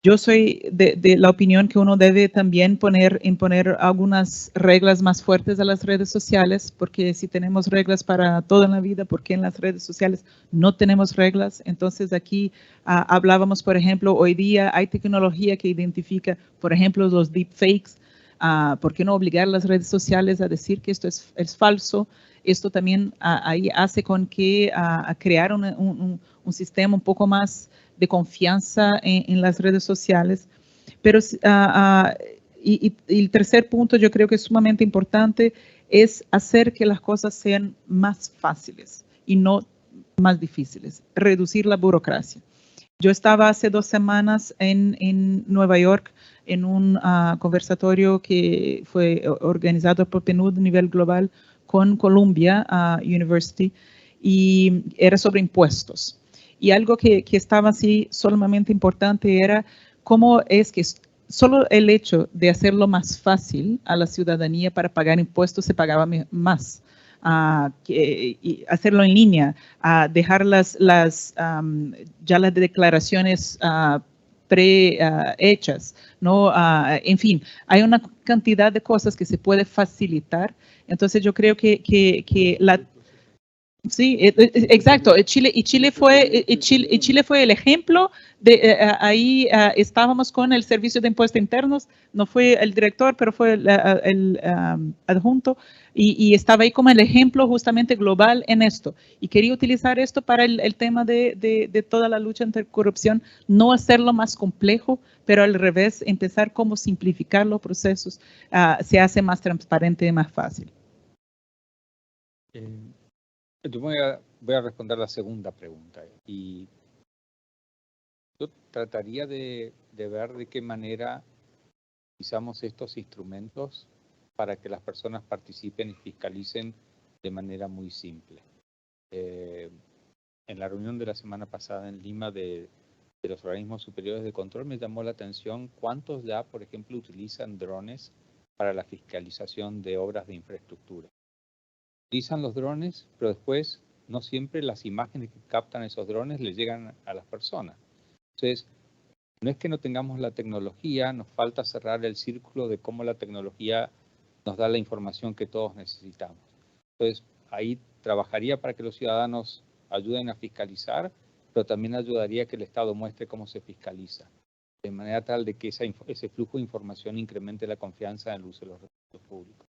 S7: Yo soy de la opinión que uno debe también imponer algunas reglas más fuertes a las redes sociales, porque si tenemos reglas para todo en la vida, ¿por qué en las redes sociales no tenemos reglas? Entonces aquí hablábamos, por ejemplo, hoy día hay tecnología que identifica, por ejemplo, los deepfakes. ¿Por qué no obligar a las redes sociales a decir que esto es falso? Esto también ahí hace con que crear un sistema un poco más de confianza en las redes sociales. Pero y el tercer punto, yo creo que es sumamente importante, es hacer que las cosas sean más fáciles y no más difíciles, reducir la burocracia. Yo estaba hace 2 semanas en Nueva York en un conversatorio que fue organizado por PNUD a nivel global con Columbia University y era sobre impuestos. Y algo que estaba así sumamente importante era cómo es que solo el hecho de hacerlo más fácil a la ciudadanía para pagar impuestos se pagaba más. Y hacerlo en línea, dejar ya las declaraciones prehechas, ¿no? En fin, hay una cantidad de cosas que se puede facilitar. Entonces yo creo que sí, exacto. Chile fue el ejemplo de ahí estábamos con el Servicio de Impuestos Internos, no fue el director, pero fue el adjunto, y estaba ahí como el ejemplo justamente global en esto. Y quería utilizar esto para el tema de toda la lucha ante corrupción, no hacerlo más complejo, pero al revés, empezar como simplificar los procesos, se hace más transparente y más fácil.
S6: Yo voy a responder la segunda pregunta y yo trataría de ver de qué manera utilizamos estos instrumentos para que las personas participen y fiscalicen de manera muy simple. En la reunión de la semana pasada en Lima de los organismos superiores de control me llamó la atención cuántos ya, por ejemplo, utilizan drones para la fiscalización de obras de infraestructura. Utilizan los drones, pero después no siempre las imágenes que captan esos drones le llegan a las personas. Entonces, no es que no tengamos la tecnología, nos falta cerrar el círculo de cómo la tecnología nos da la información que todos necesitamos. Entonces, ahí trabajaría para que los ciudadanos ayuden a fiscalizar, pero también ayudaría a que el Estado muestre cómo se fiscaliza, de manera tal de que ese flujo de información incremente la confianza en el uso de los recursos públicos.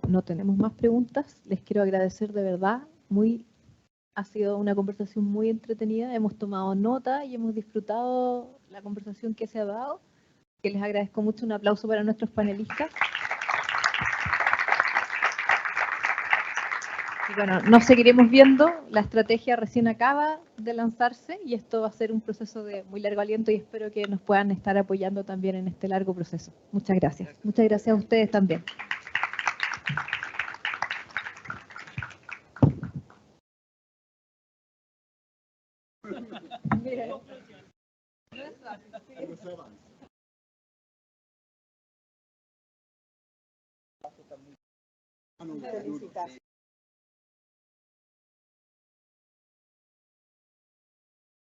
S5: No tenemos más preguntas. Les quiero agradecer de verdad. Ha sido una conversación muy entretenida. Hemos tomado nota y hemos disfrutado la conversación que se ha dado. Que les agradezco mucho. Un aplauso para nuestros panelistas. Y bueno, nos seguiremos viendo. La estrategia recién acaba de lanzarse y esto va a ser un proceso de muy largo aliento y espero que nos puedan estar apoyando también en este largo proceso. Muchas gracias. Muchas gracias a ustedes también.
S1: Felicitaciones.